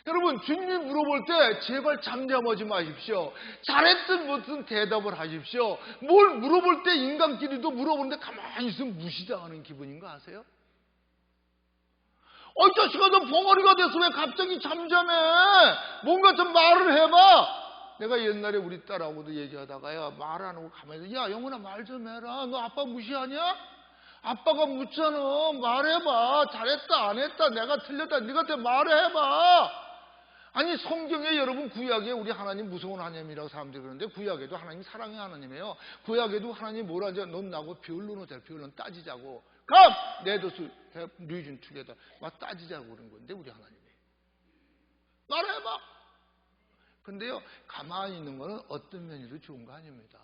A: 여러분, 주님이 물어볼 때 제발 잠잠하지 마십시오. 잘했든 못든 대답을 하십시오. 뭘 물어볼 때 인간끼리도 물어보는데 가만히 있으면 무시당하는 기분인 거 아세요? 이 자식아, 너 벙어리가 돼서 왜 갑자기 잠잠해? 뭔가 좀 말을 해봐. 내가 옛날에 우리 딸하고도 얘기하다가요, 말 안 하고 가만히 있어. 야, 영훈아, 말 좀 해라. 너 아빠 무시하냐? 아빠가 묻잖아. 말해봐. 잘했다 안 했다, 내가 틀렸다, 네가 말해봐. 아니, 성경에 여러분, 구약에 우리 하나님 무서운 하나님이라고 사람들이 그러는데 구약에도 하나님 사랑의 하나님이에요. 구약에도 하나님 뭐라 하죠? 넌 나하고 변론하자. 변론 따지자고. Come! Let us have reason together. 막 따지자고 그런 건데 우리 하나님이. 말해봐. 근데요, 가만히 있는 거는 어떤 면에도 좋은 거 아닙니다.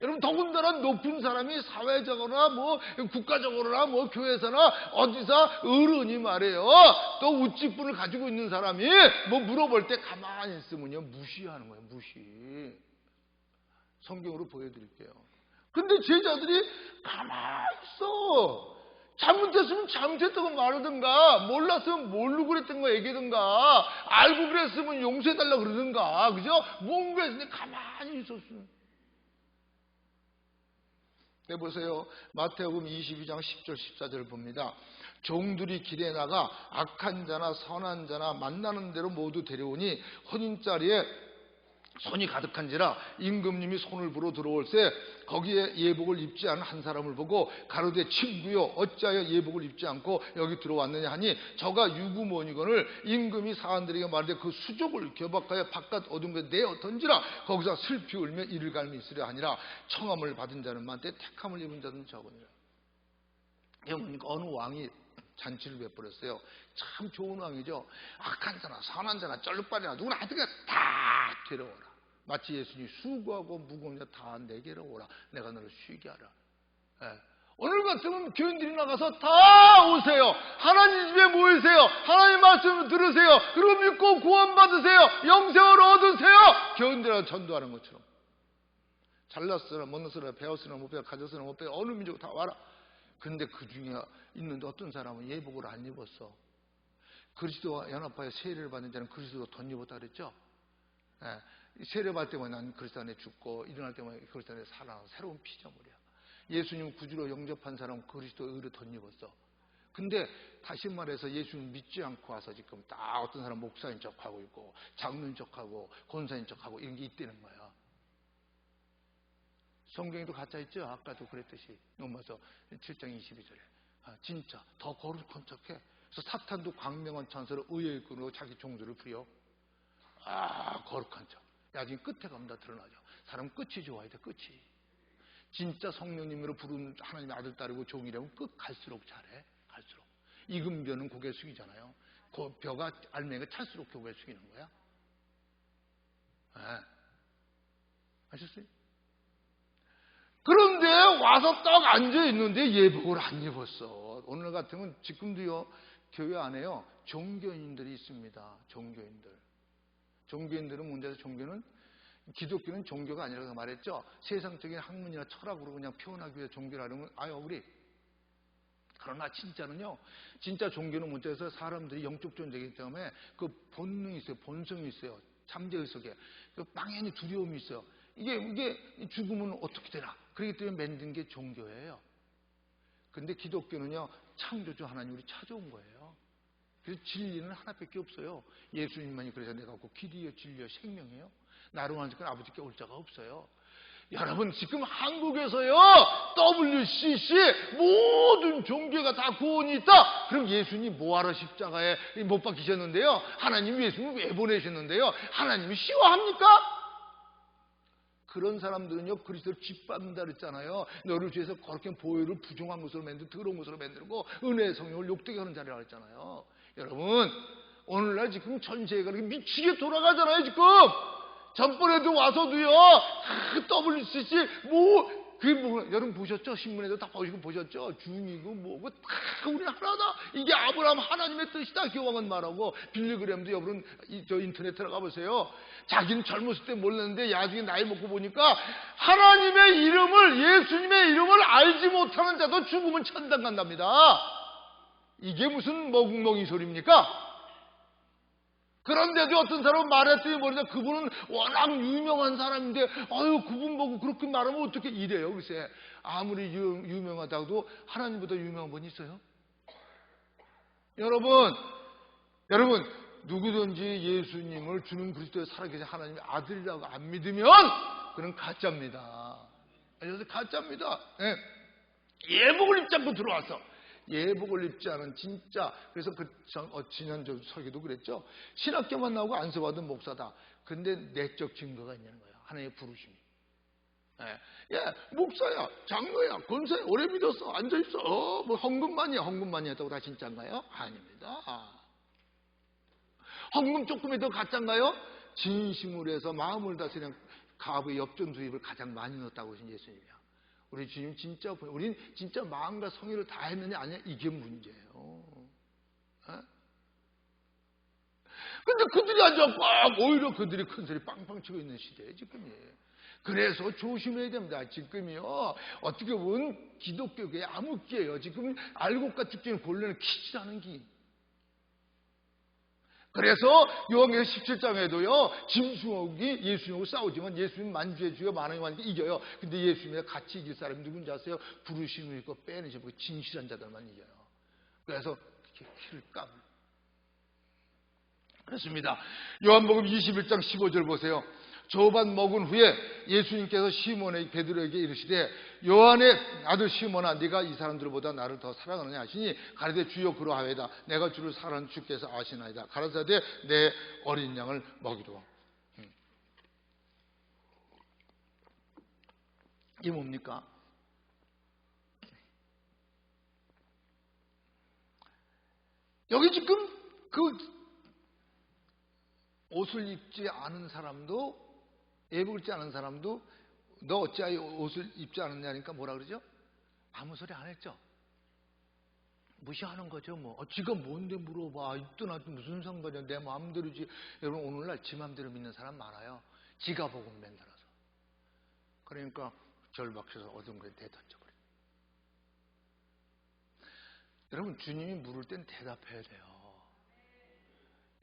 A: 여러분, 더군다나 높은 사람이 사회적으로나 뭐 국가적으로나 뭐 교회에서나 어디서 어른이 말해요, 또 우찌분을 가지고 있는 사람이 뭐 물어볼 때 가만히 있으면요, 무시하는 거예요. 무시. 성경으로 보여드릴게요. 근데 제자들이 가만히 있어. 잘못했으면 잘못했다고 말하든가, 몰랐으면 모르고 그랬던가 얘기하든가, 알고 그랬으면 용서해달라고 그러든가, 그죠? 뭔가 했는데 가만히 있었어요. 네, 보세요. 마태복음 22장 10절 14절 봅니다. 종들이 길에 나가 악한 자나 선한 자나 만나는 대로 모두 데려오니 혼인자리에 손이 가득한지라 임금님이 손을 불어 들어올세 거기에 예복을 입지 않은 한 사람을 보고 가로되 친구여 어찌하여 예복을 입지 않고 여기 들어왔느냐 하니 저가 유구머니건을 임금이 사람들에게 말하되 그 수족을 겨박하여 바깥 어둠 곳에 내어 던지라 거기서 슬피 울며 이를 갈미 있으려 하니라 청함을 받은 자는 많되 택함을 입은 자는 적으니라. 그러니까 어느 왕이 잔치를 베풀었어요. 참 좋은 왕이죠. 악한 자나 선한 자나 쩔룩발이나 누구나 하여튼 다 데려오라. 마치 예수님이 수고하고 무거운 자 다 내게로 오라. 내가 너를 쉬게 하라. 예. 오늘 같으면 교인들이 나가서 다 오세요. 하나님 집에 모이세요. 하나님 말씀을 들으세요. 그리고 믿고 구원받으세요. 영생을 얻으세요. 교인들하고 전도하는 것처럼. 잘났으나 못났으나 배웠으나 못 배워 가졌으나 못 배워 어느 민족 다 와라. 그런데 그 중에 있는데 어떤 사람은 예복을 안 입었어. 그리스도와 연합하여 세례를 받는 자는 그리스도가 덧입었다 그랬죠. 예, 세례 받을 때만 난 그리스도 안에 죽고 일어날 때만 그리스도 안에 살아나는 새로운 피조물이야. 예수님 구주로 영접한 사람은 그리스도의 의를 덧입었어. 근데 다시 말해서 예수님 믿지 않고 와서 지금 딱 어떤 사람 목사인 척하고 있고 장로인 척하고 권사인 척하고 이런 게 있다는 거야. 성경에도 가짜 있죠. 아까도 그랬듯이 로마서 7장 22절에 진짜 더 거룩한 척해. 그래서 사탄도 광명한 찬사로 의의 끈으로 자기 종들을 부려. 거룩한 척. 나중에 끝에 가면 다 드러나죠. 사람 끝이 좋아야 돼. 끝이. 진짜 성령님으로 부른 하나님의 아들 딸이고 종이라면 끝 갈수록 잘해. 갈수록. 익은 벼는 고개 숙이잖아요. 그 벼가 알맹이가 찰수록 고개 숙이는 거야. 네. 아셨어요? 그런데 와서 딱 앉아있는데 예복을 안 입었어. 오늘 같으면 지금도요, 교회 안에요, 종교인들이 있습니다. 종교인들은 문제에서 종교는, 기독교는 종교가 아니라고 말했죠. 세상적인 학문이나 철학으로 그냥 표현하기 위해 종교를 하려면, 우리. 그러나 진짜는요, 진짜 종교는 문제에서 사람들이 영적 존재이기 때문에 그 본능이 있어요. 본성이 있어요. 잠재의 속에. 그 막연히 두려움이 있어요. 이게 죽으면 어떻게 되나. 그렇기 때문에 만든 게 종교예요. 근데 기독교는요, 창조주 하나님 우리 찾아온 거예요. 그래서 진리는 하나밖에 없어요. 예수님만이 그래서 내가 그 길이요, 진리요, 생명이에요. 나로 하는 건 아버지께 올 자가 없어요. 여러분, 지금 한국에서요, WCC 모든 종교가 다 구원이 있다. 그럼 예수님 뭐하러 십자가에 못 박히셨는데요? 하나님이 예수님을 왜 보내셨는데요? 하나님이 싫어합니까? 그런 사람들은요, 그리스도를 짓밟는다 그랬잖아요. 너를 위해서 그렇게 보혈을 부정한 것으로 만들고 더러운 것으로 만들고 은혜의 성령을 욕되게 하는 자리라고 했잖아요. 여러분, 오늘날 지금 전 세계가 미치게 돌아가잖아요. 지금 전번에도 와서도요, WCC 여러분 보셨죠? 신문에도 다 보셨죠? 중이고 뭐고 다 우리 하나다. 이게 아브라함 하나님의 뜻이다. 교황은 말하고 빌리그램도 여러분 저 인터넷 들어가 보세요. 자기는 젊었을 때 몰랐는데 나중에 나이 먹고 보니까 하나님의 이름을, 예수님의 이름을 알지 못하는 자도 죽으면 천당 간답니다. 이게 무슨 멍멍이 소리입니까? 그런데도 어떤 사람은 말했더니 뭐냐, 그분은 워낙 유명한 사람인데 그분 보고 그렇게 말하면 어떻게 이래요. 글쎄, 아무리 유명하다고 하나님보다 유명한 분이 있어요? 여러분 누구든지 예수님을 주는 그리스도의 살아계신 하나님의 아들이라고 안 믿으면 그는 가짜입니다. 그래서 가짜입니다. 네. 예복을 입지 않고 들어왔어. 예복을 입지 않은 진짜, 그래서 지난주 설교도 그랬죠. 신학교만 나오고 안수받은 목사다. 근데 내적 증거가 있는 거예요. 하나님의 부르심이. 목사야, 장로야, 권사야, 오래 믿었어, 앉아있어. 뭐 헌금만이 했다고 다 진짜인가요? 아닙니다. 헌금 조금이 더 가짜인가요? 진심으로 해서 마음을 다해서 그냥 가부의 엽전두입을 가장 많이 넣었다고 하신 예수님이야. 우리 주님 진짜, 우린 진짜 마음과 성의를 다 했느냐 아니냐, 이게 문제예요. 근데 그들이 앉아서 오히려 그들이 큰 소리 빵빵 치고 있는 시대에 지금이. 그래서 조심해야 됩니다. 지금이요, 어떻게 보면 기독교계의 암흑기예요. 지금 알곡과 죽지는 본래는 키지라는 기. 그래서 요한계시록 17장에도요, 짐승이 예수님하고 싸우지만 예수님 만주의 주여 만왕의 왕이 이겨요. 근데 예수님과 같이 이길 사람이 누군지 아세요? 부르심을 입고 빼내시고 진실한 자들만 이겨요. 그래서 이렇게 키를 까불. 그렇습니다. 요한복음 21장 15절 보세요. 저반 먹은 후에 예수님께서 시몬의 베드로에게 이르시되 요한의 아들 시몬아 네가 이 사람들보다 나를 더 사랑하느냐 하시니 가로되 주여 그러하외다. 내가 주를 사랑하는 주께서 아시나이다. 가라사대 내 어린 양을 먹이려. 이게 뭡니까? 여기 지금 그 옷을 입지 않은 사람도, 예복을 입지 않은 사람도 너 어찌하여 옷을 입지 않았냐니까 뭐라 그러죠? 아무 소리 안 했죠. 무시하는 거죠. 뭐 지가 뭔데 물어봐. 입든 않든 무슨 상관이야. 내 마음대로지. 여러분 오늘날 지 마음대로 믿는 사람 많아요. 지가 복음 맨들어서. 그러니까 절박해서 얻은 거에 대던져버려. 여러분 주님이 물을 땐 대답해야 돼요.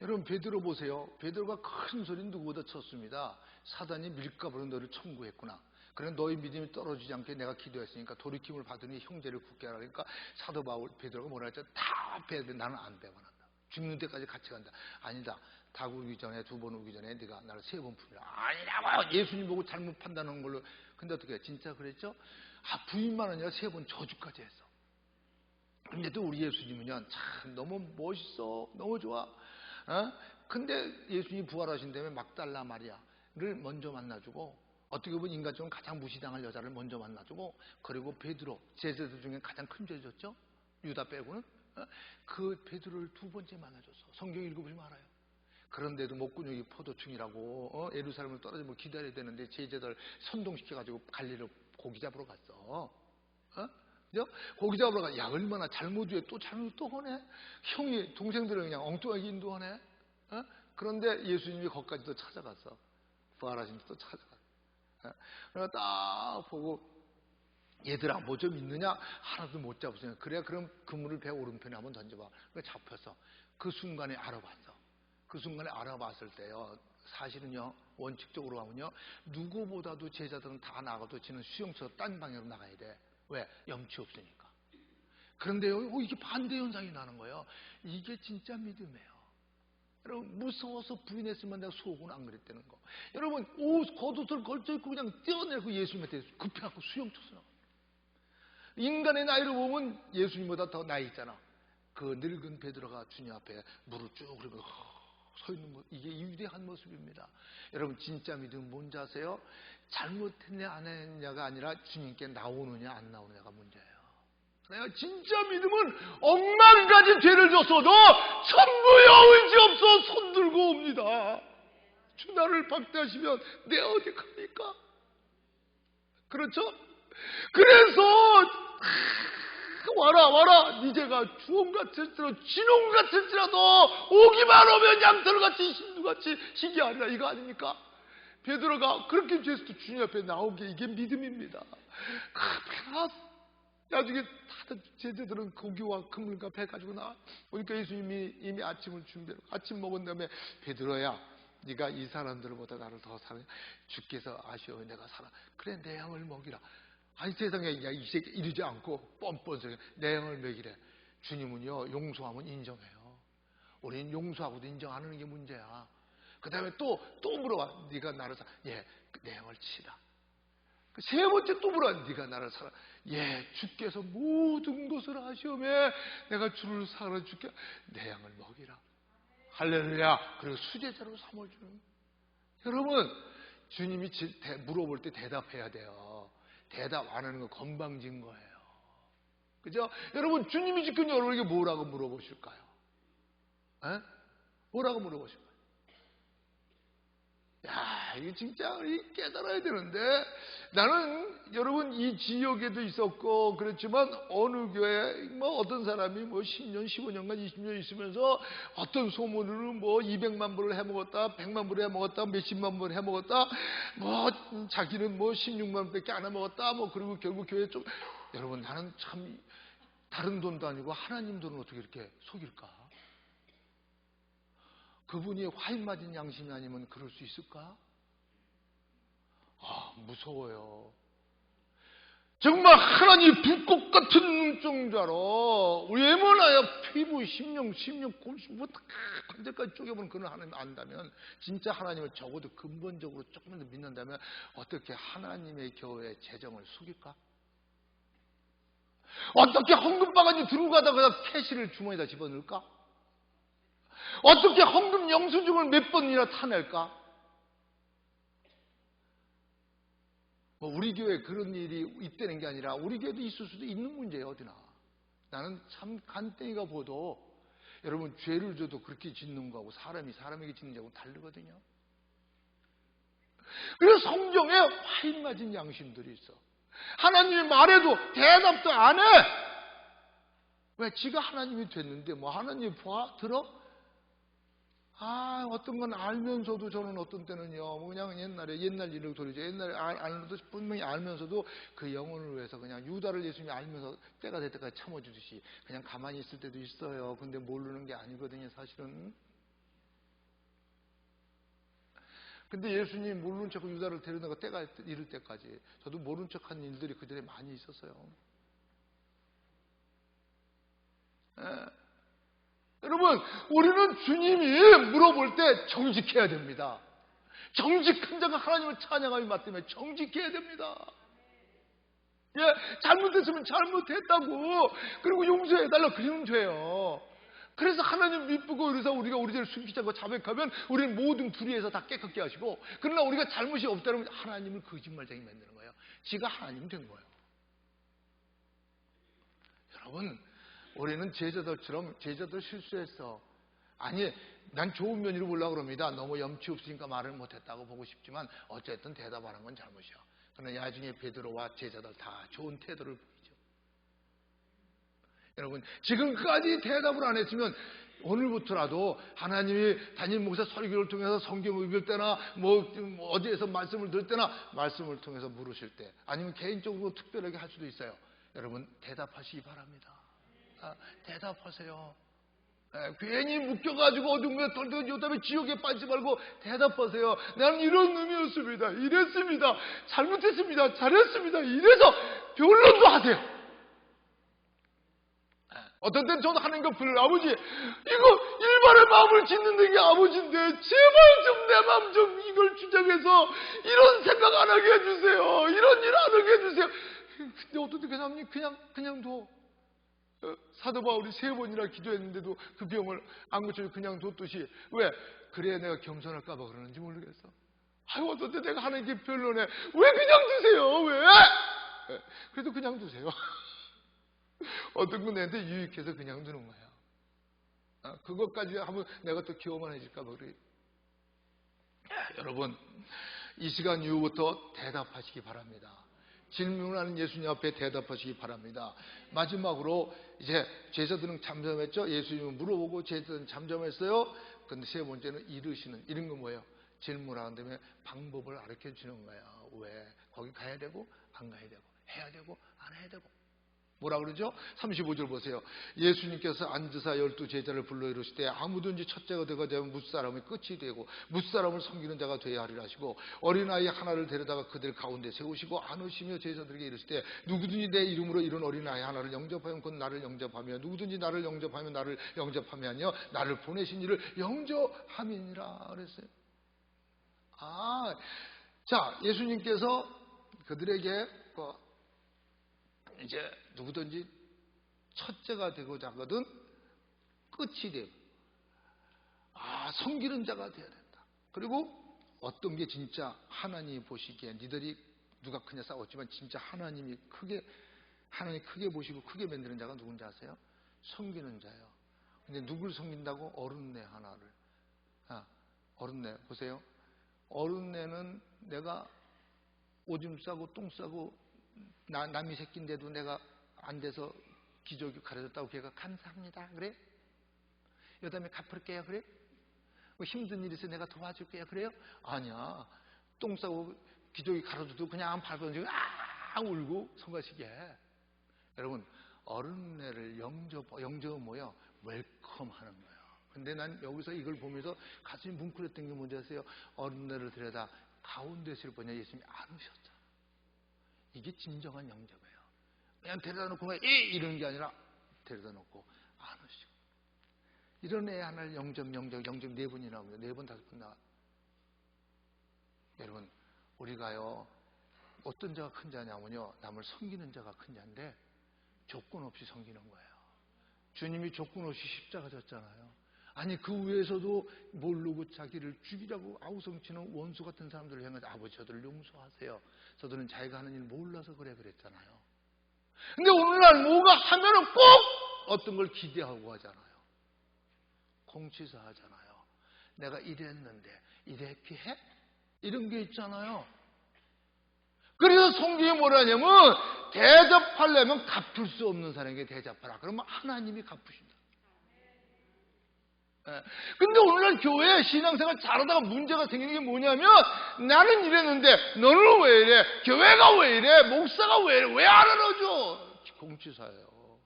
A: 여러분 베드로 보세요. 베드로가 큰 소리 누구보다 쳤습니다. 사단이 밀가부로 너를 청구했구나. 그래 너희 믿음이 떨어지지 않게 내가 기도했으니까 돌이킴을 받으니 형제를 굳게 하라. 그러니까 사도 바울 베드로가 뭐라 했죠? 다 배배 나는 안 배반한다. 죽는 데까지 같이 간다. 아니다. 닭 울기 전에 2번 울기 전에 네가 나를 3번 품이라. 아니라고요. 예수님 보고 잘못 판단하는 걸로. 근데 어떻게 해? 진짜 그랬죠? 부인만 아니라 3번 저주까지 했어. 근데 또 우리 예수님은요 참 너무 멋있어. 너무 좋아. 근데 예수님이 부활하신 다음에 막달라 마리아를 먼저 만나주고, 어떻게 보면 인간적으로 가장 무시당할 여자를 먼저 만나주고, 그리고 베드로 제자들 중에 가장 큰 죄졌죠. 유다 빼고는. 그 베드로를 2번째 만나줬어. 성경 읽어보시면 알아요. 그런데도 목근육이 포도충이라고 예루살렘을 떨어지면 기다려야 되는데 제자들 선동시켜가지고 갈릴리로 고기 잡으러 갔어. 고기 잡으러 가. 야 얼마나 잘못 위에 또 잘못 또 하네. 형이 동생들을 그냥 엉뚱하게 인도하네. 그런데 예수님이 거기까지도 찾아갔어. 부활하신 또 찾아갔어. 그래서 딱 보고 얘들아 뭐 좀 있느냐? 하나도 못 잡으세요. 그래야 그럼 그물을 배 오른편에 한번 던져봐. 그래 잡혔어. 그 순간에 알아봤어. 그 순간에 알아봤을 때요. 사실은요 원칙적으로 하면요 누구보다도 제자들은 다 나가도 지는 수용처 딴 방향으로 나가야 돼. 왜? 염치 없으니까. 그런데요 이게 반대 현상이 나는 거예요. 이게 진짜 믿음이에요. 여러분 무서워서 부인했으면 내가 속은 안 그랬다는 거. 여러분 옷 겉옷을 걸쳐입고 그냥 뛰어내고 예수님한테 급해갖고 수용쳐서 나가. 인간의 나이를 보면 예수님보다 더 나이 있잖아. 그 늙은 베드로가 주님 앞에 무릎 쭉 꿇고 서 있는 것, 이게 위대한 모습입니다. 여러분 진짜 믿음은 뭔지 아세요? 잘못했냐 안 했냐가 아니라 주님께 나오느냐 안 나오느냐가 문제예요. 내가 진짜 믿음은 억만 가지 죄를 졌어도 천부여 의지 없어 손 들고 옵니다. 주 나를 박대하시면 내 어디 갑니까? 그렇죠? 그래서 와라 니제가 주홍같을지라도 진홍같을지라도 오기만 오면 양털같이 신두같이 희귀하리라. 이거 아닙니까? 베드로가 그렇게 죄했을 때 주님 앞에 나온 게 이게 믿음입니다. 나중에 다들 제자들은 고기와 그물과 배 가지고 나와. 그러니까 예수님이 이미 아침을 준비하고 아침 먹은 다음에 베드로야 네가 이 사람들보다 나를 더 사랑해. 주께서 아시오 내가 사랑. 그래 내 양을 먹이라. 아니 세상에 야, 이 새끼 이러지 않고 뻔뻔하게 내 양을 먹이래. 주님은요 용서하면 인정해요. 우리는 용서하고도 인정 안 하는 게 문제야. 그 다음에 또 물어봐. 네가 나를 사랑. 예, 내 양을 치라. 세 번째 또 물어봐. 네가 나를 사랑. 예, 주께서 모든 것을 하시오매 내가 주를 사랑해 줄게. 내 양을 먹이라. 할렐루야. 그리고 수제자로 삼아주는. 여러분 주님이 물어볼 때 대답해야 돼요. 대답 안 하는 거 건방진 거예요. 그죠? 여러분 주님이 지금 여러분에게 뭐라고 물어보실까요? 뭐라고 물어보실까요? 야, 이거 진짜 깨달아야 되는데 나는 여러분 이 지역에도 있었고 그렇지만 어느 교회 뭐 어떤 사람이 뭐 10년, 15년간 20년 있으면서 어떤 소문으로 뭐 200만 불을 해먹었다, 100만 불을 해먹었다, 몇십만 불을 해먹었다, 뭐 자기는 뭐 16만 불밖에 안 해먹었다, 뭐 그리고 결국 교회 좀 여러분 나는 참 다른 돈도 아니고 하나님 돈을 어떻게 이렇게 속일까? 그분이 화인 맞은 양심이 아니면 그럴 수 있을까? 무서워요. 정말 하나님 불꽃 같은 눈동자로 외모나야 피부, 심령, 골수부터 언제까지 쪼개보는 그런 하나님 안다면, 진짜 하나님을 적어도 근본적으로 조금만 더 믿는다면 어떻게 하나님의 교회의 재정을 속일까? 어떻게 헌금바가지 들고 가다가 캐시를 주머니에다 집어넣을까? 어떻게 헌금 영수증을 몇 번이나 타낼까? 우리 교회에 그런 일이 있다는 게 아니라 우리 교회도 있을 수도 있는 문제예요. 어디나. 나는 참 간땡이가 보도 여러분 죄를 져도 그렇게 짓는 거하고 사람이 사람에게 짓는 거하고 다르거든요. 그래서 성경에 화인 맞은 양심들이 있어. 하나님이 말해도 대답도 안 해. 왜? 지가 하나님이 됐는데 뭐 하나님 봐? 들어? 어떤 건 알면서도 저는 어떤 때는요, 그냥 옛날 일로 돌리죠. 옛날에 알면서도 분명히 알면서도 그 영혼을 위해서 그냥 유다를 예수님이 알면서 때가 될 때까지 참아주듯이 그냥 가만히 있을 때도 있어요. 근데 모르는 게 아니거든요, 사실은. 근데 예수님이 모르는 척 유다를 데려다가 때가 이를 때까지 저도 모른 척한 일들이 그전에 많이 있었어요. 여러분, 우리는 주님이 물어볼 때 정직해야 됩니다. 정직한 자가 하나님을 찬양하며 맞다면 정직해야 됩니다. 잘못했으면 잘못했다고, 그리고 용서해달라 그러면 돼요. 그래서 하나님 미쁘고 그래서 우리가 우리 죄를 숨기지 않고 자백하면 우리는 모든 불의에서 다 깨끗게 하시고, 그러나 우리가 잘못이 없다면 하나님을 거짓말쟁이 만드는 거예요. 지가 하나님 된 거예요. 여러분, 우리는 제자들처럼 제자들 실수했어. 아니, 난 좋은 면으로 보려고 그럽니다. 너무 염치 없으니까 말을 못했다고 보고 싶지만 어쨌든 대답하는 건 잘못이야. 그러나 나중에 베드로와 제자들 다 좋은 태도를 보이죠. 여러분, 지금까지 대답을 안 했으면 오늘부터라도 하나님이 담임 목사 설교를 통해서 성경 읽을 때나 뭐 어디에서 말씀을 들을 때나 말씀을 통해서 물으실 때, 아니면 개인적으로 특별하게 할 수도 있어요. 여러분, 대답하시기 바랍니다. 대답하세요. 괜히 묶여가지고 어둠에 떨던 요담에 지옥에 빠지지 말고 대답하세요. 나는 이런 의미였습니다. 이랬습니다. 잘못했습니다. 잘했습니다. 이래서 변론도 하세요. 어떤 때는 저도 하는 거 불러. 아버지, 이거 일반의 마음을 짓는 게 아버지인데 제발 좀 내 마음 좀 이걸 주장해서 이런 생각 안 하게 해주세요. 이런 일 안 하게 해주세요. 근데 어떤 때 그냥 둬. 사도 바울이 3번이나 기도했는데도 그 병을 안 고쳐서 그냥 뒀듯이, 왜? 그래야 내가 겸손할까 봐 그러는지 모르겠어. 어떤 때 내가 하나님께 변론해. 왜 그냥 두세요? 왜? 그래도 그냥 두세요. 어떤 건 내한테 유익해서 그냥 두는 거예요. 그것까지 하면 내가 또 교만해질까 봐 그래요. 여러분, 이 시간 이후부터 대답하시기 바랍니다. 질문하는 예수님 앞에 대답하시기 바랍니다. 마지막으로 이제 제자들은 잠잠했죠. 예수님은 물어보고 제자들은 잠잠했어요. 근데 3번째는 이런 거 뭐예요? 질문하는 다음에 방법을 가르쳐 주는 거예요. 왜? 거기 가야 되고 안 가야 되고 해야 되고 안 해야 되고. 뭐라 그러죠? 35절 보세요. 예수님께서 앉으사 12 제자를 불러 이르실 때 아무든지 첫째가 되면 뭇사람이 끝이 되고 뭇사람을 섬기는 자가 되어야 하리라 하시고, 어린아이 하나를 데려다가 그들 가운데 세우시고 안으시며 제자들에게 이르실 때 누구든지 내 이름으로 이런 어린아이 하나를 영접하면 곧 나를 영접하며 누구든지 나를 영접하면 나를 영접하며 나를 보내신 이를 영접함이니라 그랬어요. 자, 예수님께서 그들에게 이제 누구든지 첫째가 되고자 하거든 끝이 되고 섬기는 자가 되어야 된다. 그리고 어떤 게 진짜 하나님이 보시기에 니들이 누가 크냐 싸웠지만 진짜 하나님 크게 보시고 크게 만드는 자가 누군지 아세요? 섬기는 자예요. 근데 누굴 섬긴다고? 어른네 하나를. 어른네 보세요. 어른네는 내가 오줌 싸고 똥 싸고 남이 새끼인데도 내가 안 돼서 기저귀 가려줬다고 걔가 감사합니다 그래? 여다음에 갚을게요 그래? 뭐 힘든 일 있어 내가 도와줄게요 그래요? 아니야. 똥 싸고 기저귀 가려줘도 그냥 밟아주고 울고 성가시게. 여러분, 어른네를 영접은 뭐예요? 웰컴 하는 거예요. 근데 난 여기서 이걸 보면서 가슴이 뭉클했던 게 뭔지 아세요? 어른들을 데려다 가운데서 보냐 예수님이 안 오셨잖아. 이게 진정한 영접이에요. 그냥 데려다 놓고 이러는 게 아니라 데려다 놓고 안 오시고. 이런 애 하나를 영접 4번이나 나옵니다. 4번, 5번 나와. 여러분, 우리가요, 어떤 자가 큰 자냐면요, 남을 섬기는 자가 큰 자인데 조건 없이 섬기는 거예요. 주님이 조건 없이 십자가 졌잖아요. 아니 그 위에서도 모르고 자기를 죽이라고 아우성치는 원수 같은 사람들을 향해서 아버지 저들을 용서하세요. 저들은 자기가 하는 일 몰라서 그랬잖아요. 근데 오늘날 뭐가 하면은 꼭 어떤 걸 기대하고 하잖아요. 공치사 하잖아요. 내가 이랬는데 이렇게 해? 이런 게 있잖아요. 그래서 성경이 뭐라냐면 대접하려면 갚을 수 없는 사람에게 대접하라. 그러면 하나님이 갚으신다. 근데 오늘날 교회 신앙생활 잘하다가 문제가 생기는 게 뭐냐면 나는 이랬는데 너는 왜 이래? 교회가 왜 이래? 목사가 왜 이래? 왜 안 알아줘? 공치사예요.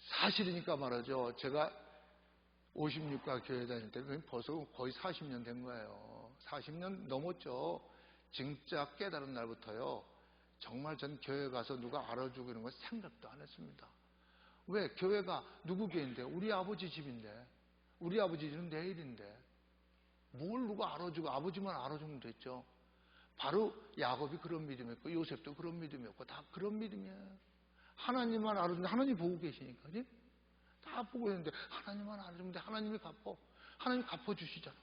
A: 사실이니까 말하죠. 제가 56가 교회 다닐 때 벌써 거의 40년 된 거예요. 40년 넘었죠. 진짜 깨달은 날부터요. 정말 전 교회 가서 누가 알아주고 이런 거 생각도 안 했습니다. 왜? 교회가 누구 교회인데? 우리 아버지 집인데. 우리 아버지 집은 내일인데. 뭘 누가 알아주고 아버지만 알아주면 됐죠. 바로 야곱이 그런 믿음이었고 요셉도 그런 믿음이었고 다 그런 믿음이에요. 하나님만 알아주는데 하나님 보고 계시니까. 그치? 다 보고 있는데 하나님만 알아주면 돼. 하나님이 갚어. 하나님이 갚아주시잖아.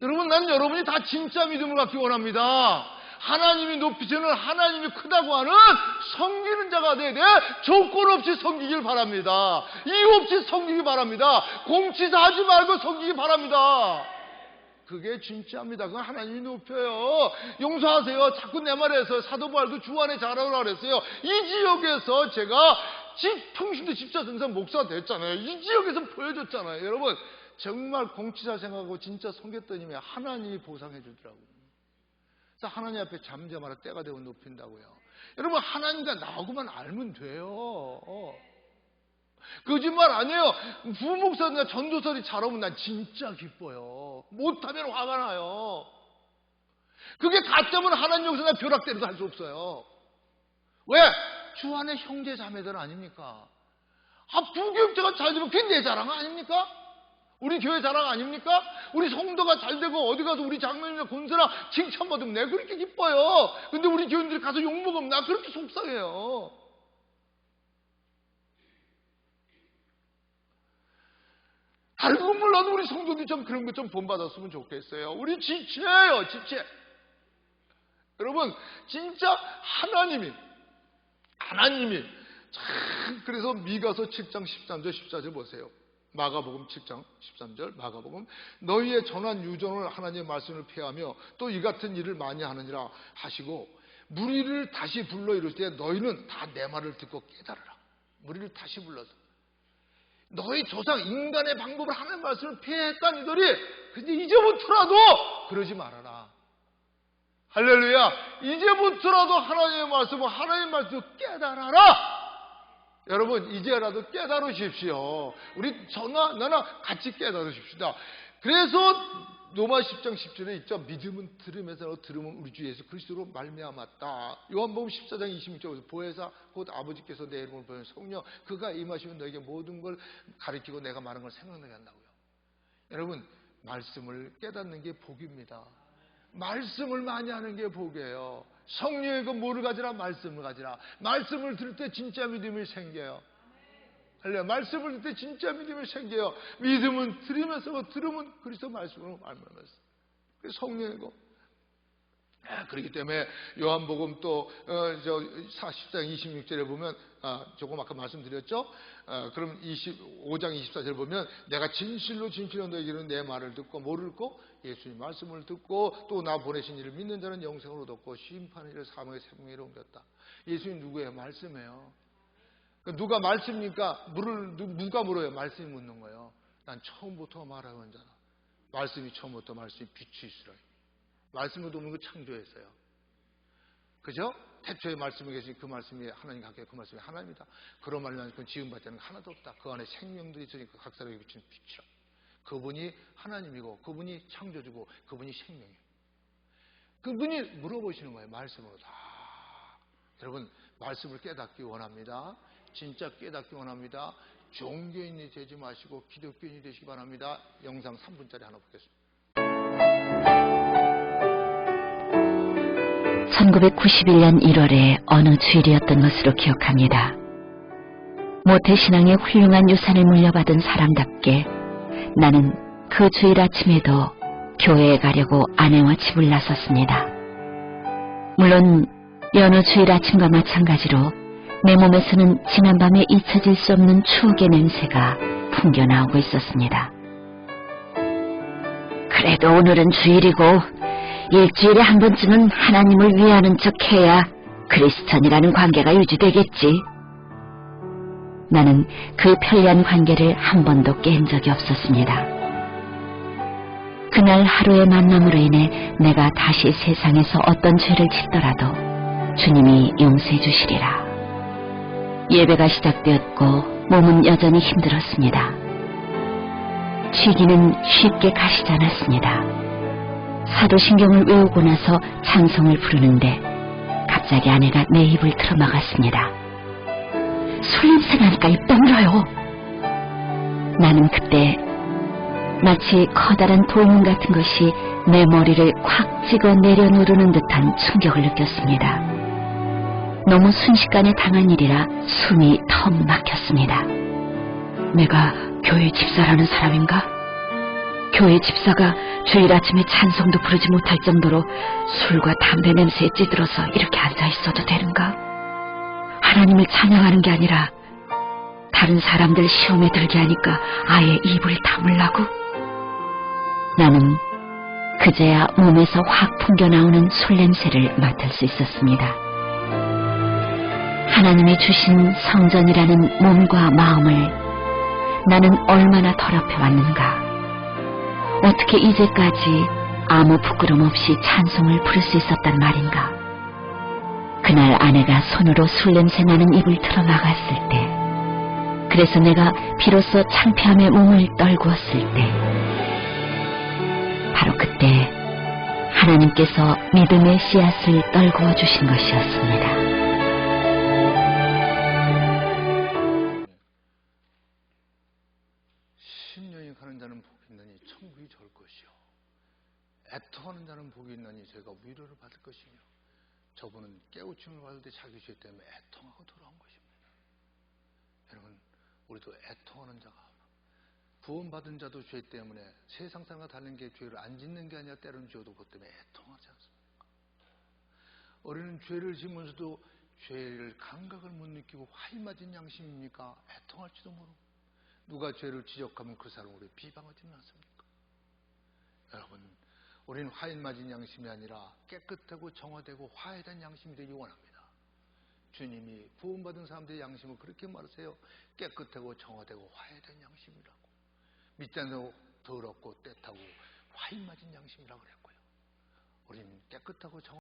A: 여러분, 난 여러분이 다 진짜 믿음을 갖기 원합니다. 하나님이 높이시는 하나님이 크다고 하는 섬기는 자가 돼야 돼. 조건 없이 섬기길 바랍니다. 이유 없이 섬기기 바랍니다. 공치사 하지 말고 섬기기 바랍니다. 그게 진짜입니다. 그건 하나님이 높여요. 용서하세요. 자꾸 내 말에서 사도 바울도 주 안에 자라오라 그랬어요. 이 지역에서 제가 평신도 집사전사 목사가 됐잖아요. 이 지역에서 보여줬잖아요. 여러분, 정말 공치사 생각하고 진짜 섬겼더니 하나님이 보상해 주더라고요. 그래서 하나님 앞에 잠잠하라 때가 되고 높인다고요. 여러분, 하나님과 나하고만 알면 돼요. 거짓말 아니에요. 부목사나 전도설이 잘하면 난 진짜 기뻐요. 못하면 화가 나요. 그게 가짜면 하나님 여기서 나 벼락 때려도 할 수 없어요. 왜? 주 안에 형제 자매들 아닙니까? 부교육자가 잘 되면 그게 내 자랑 아닙니까? 우리 교회 자랑 아닙니까? 우리 성도가 잘 되고 어디 가서 우리 장로님이나 권사나 칭찬받으면 내가 그렇게 기뻐요. 근데 우리 교인들이 가서 욕먹으면 나 그렇게 속상해요. 알고 몰라도 우리 성도들이 좀 그런 것 좀 본받았으면 좋겠어요. 우리 지체예요, 지체. 여러분, 진짜 하나님이 참, 그래서 미가서 7장 13절 14절 보세요. 마가복음 7장 13절 마가복음 너희의 전한 유전을 하나님의 말씀을 폐하며 또 이 같은 일을 많이 하느니라 하시고 무리를 다시 불러 이룰 때 너희는 다 내 말을 듣고 깨달으라. 무리를 다시 불러서 너희 조상 인간의 방법을 하나님의 말씀을 폐했단 이들이 근데 이제부터라도 그러지 말아라. 할렐루야. 이제부터라도 하나님의 말씀을 깨달아라. 여러분, 이제라도 깨달으십시오. 우리 저나 나나 같이 깨달으십시다. 그래서 로마 10장 10절에 있죠. 믿음은 들으면서 들으면 우리 주 예수 그리스도로 말미암았다. 요한복음 14장 26절에서 보혜사 곧 아버지께서 내 이름을 보여 성령 그가 임하시면 너에게 모든 걸 가르치고 내가 말한 걸 생각나게 한다고요. 여러분, 말씀을 깨닫는 게 복입니다. 말씀을 많이 하는 게 복이에요. 성령의 그 뭐를 가지라? 말씀을 가지라. 말씀을 들을 때 진짜 믿음이 생겨요. 할렐루야. 말씀을 들을 때 진짜 믿음이 생겨요. 믿음은 들으면서 들으면 그리스도 말씀으로 말하면서. 그게 성령이고. 그렇기 때문에 요한복음 또 40장 26절에 보면 조금 아까 말씀드렸죠. 그럼 25장 24절 보면 내가 진실로 너에게는 내 말을 듣고 뭐를 듣고 예수님 말씀을 듣고 또 나 보내신 이를 믿는 자는 영생을 얻었고 심판의 일을 사망의 생명으로 옮겼다. 예수님 누구예요? 말씀이에요. 누가 말씀입니까? 누가 물어요? 말씀이 묻는 거예요. 난 처음부터 말하는 자다. 말씀이 처음부터 말씀이 빛이 있으라. 말씀으로 도는 거 창조했어요. 그죠? 태초에 말씀이 계신 그 말씀이 하나님 같게 그 말씀이 하나님이다. 그런 말로 그 지음받지 않는 게 하나도 없다. 그 안에 생명도 있으니까 각 사람에게 비치는 빛이라. 그분이 하나님이고 그분이 창조주고 그분이 생명이에요. 그분이 물어보시는 거예요. 말씀으로 다. 여러분 말씀을 깨닫기 원합니다. 진짜 깨닫기 원합니다. 종교인이 되지 마시고 기독교인이 되시기 바랍니다. 영상 3분짜리 하나 보겠습니다.
B: 1991년 1월에 어느 주일이었던 것으로 기억합니다. 모태신앙의 훌륭한 유산을 물려받은 사람답게 나는 그 주일 아침에도 교회에 가려고 아내와 집을 나섰습니다. 물론 여느 주일 아침과 마찬가지로 내 몸에서는 지난밤에 잊혀질 수 없는 추억의 냄새가 풍겨나오고 있었습니다. 그래도 오늘은 주일이고 일주일에 한 번쯤은 하나님을 위하는 척해야 크리스천이라는 관계가 유지되겠지. 나는 그 편리한 관계를 한 번도 깬 적이 없었습니다. 그날 하루의 만남으로 인해 내가 다시 세상에서 어떤 죄를 짓더라도 주님이 용서해 주시리라. 예배가 시작되었고 몸은 여전히 힘들었습니다. 쉬기는 쉽게 가시지 않았습니다. 사도신경을 외우고 나서 찬송을 부르는데 갑자기 아내가 내 입을 틀어막았습니다. 술 냄새 나니까 입 다물어요. 나는 그때 마치 커다란 돌문 같은 것이 내 머리를 콱 찍어 내려누르는 듯한 충격을 느꼈습니다. 너무 순식간에 당한 일이라 숨이 턱 막혔습니다. 내가 교회 집사라는 사람인가? 교회 집사가 주일 아침에 찬송도 부르지 못할 정도로 술과 담배 냄새에 찌들어서 이렇게 앉아있어도 되는가? 하나님을 찬양하는 게 아니라 다른 사람들 시험에 들게 하니까 아예 입을 다물라고? 나는 그제야 몸에서 확 풍겨나오는 술 냄새를 맡을 수 있었습니다. 하나님이 주신 성전이라는 몸과 마음을 나는 얼마나 더럽혀 왔는가? 어떻게 이제까지 아무 부끄럼 없이 찬송을 부를 수 있었단 말인가? 그날 아내가 손으로 술 냄새 나는 입을 틀어막았을 때, 그래서 내가 비로소 창피함에 몸을 떨구었을 때, 바로 그때 하나님께서 믿음의 씨앗을 떨구어 주신 것이었습니다.
A: 10년이 가는 자는 복이 있나니 천국이 좋을 것이요 애통하는 자는 복이 있나니 저희가 위로를 받을 것이며. 저분은 깨우침을 받을 때 자기 죄 때문에 애통하고 돌아온 것입니다. 여러분 우리도 애통하는 자가 구원받은 자도 죄 때문에 세상 사람과 다른 게 죄를 안 짓는 게 아니라 때로는 지어도 그것 때문에 애통하지 않습니까? 우리는 죄를 지면서도 죄를 감각을 못 느끼고 화이 맞은 양심입니까? 애통할지도 모르고 누가 죄를 지적하면 그 사람을 우리 비방하지는 않습니까? 여러분 우리는 화인 맞은 양심이 아니라 깨끗하고 정화되고 화해된 양심이 되기 원합니다. 주님이 구원받은 사람들의 양심을 그렇게 말하세요. 깨끗하고 정화되고 화해된 양심이라고. 믿지 않고 더럽고 떼타고 화인 맞은 양심이라고 그랬고요. 우리는 깨끗하고 정화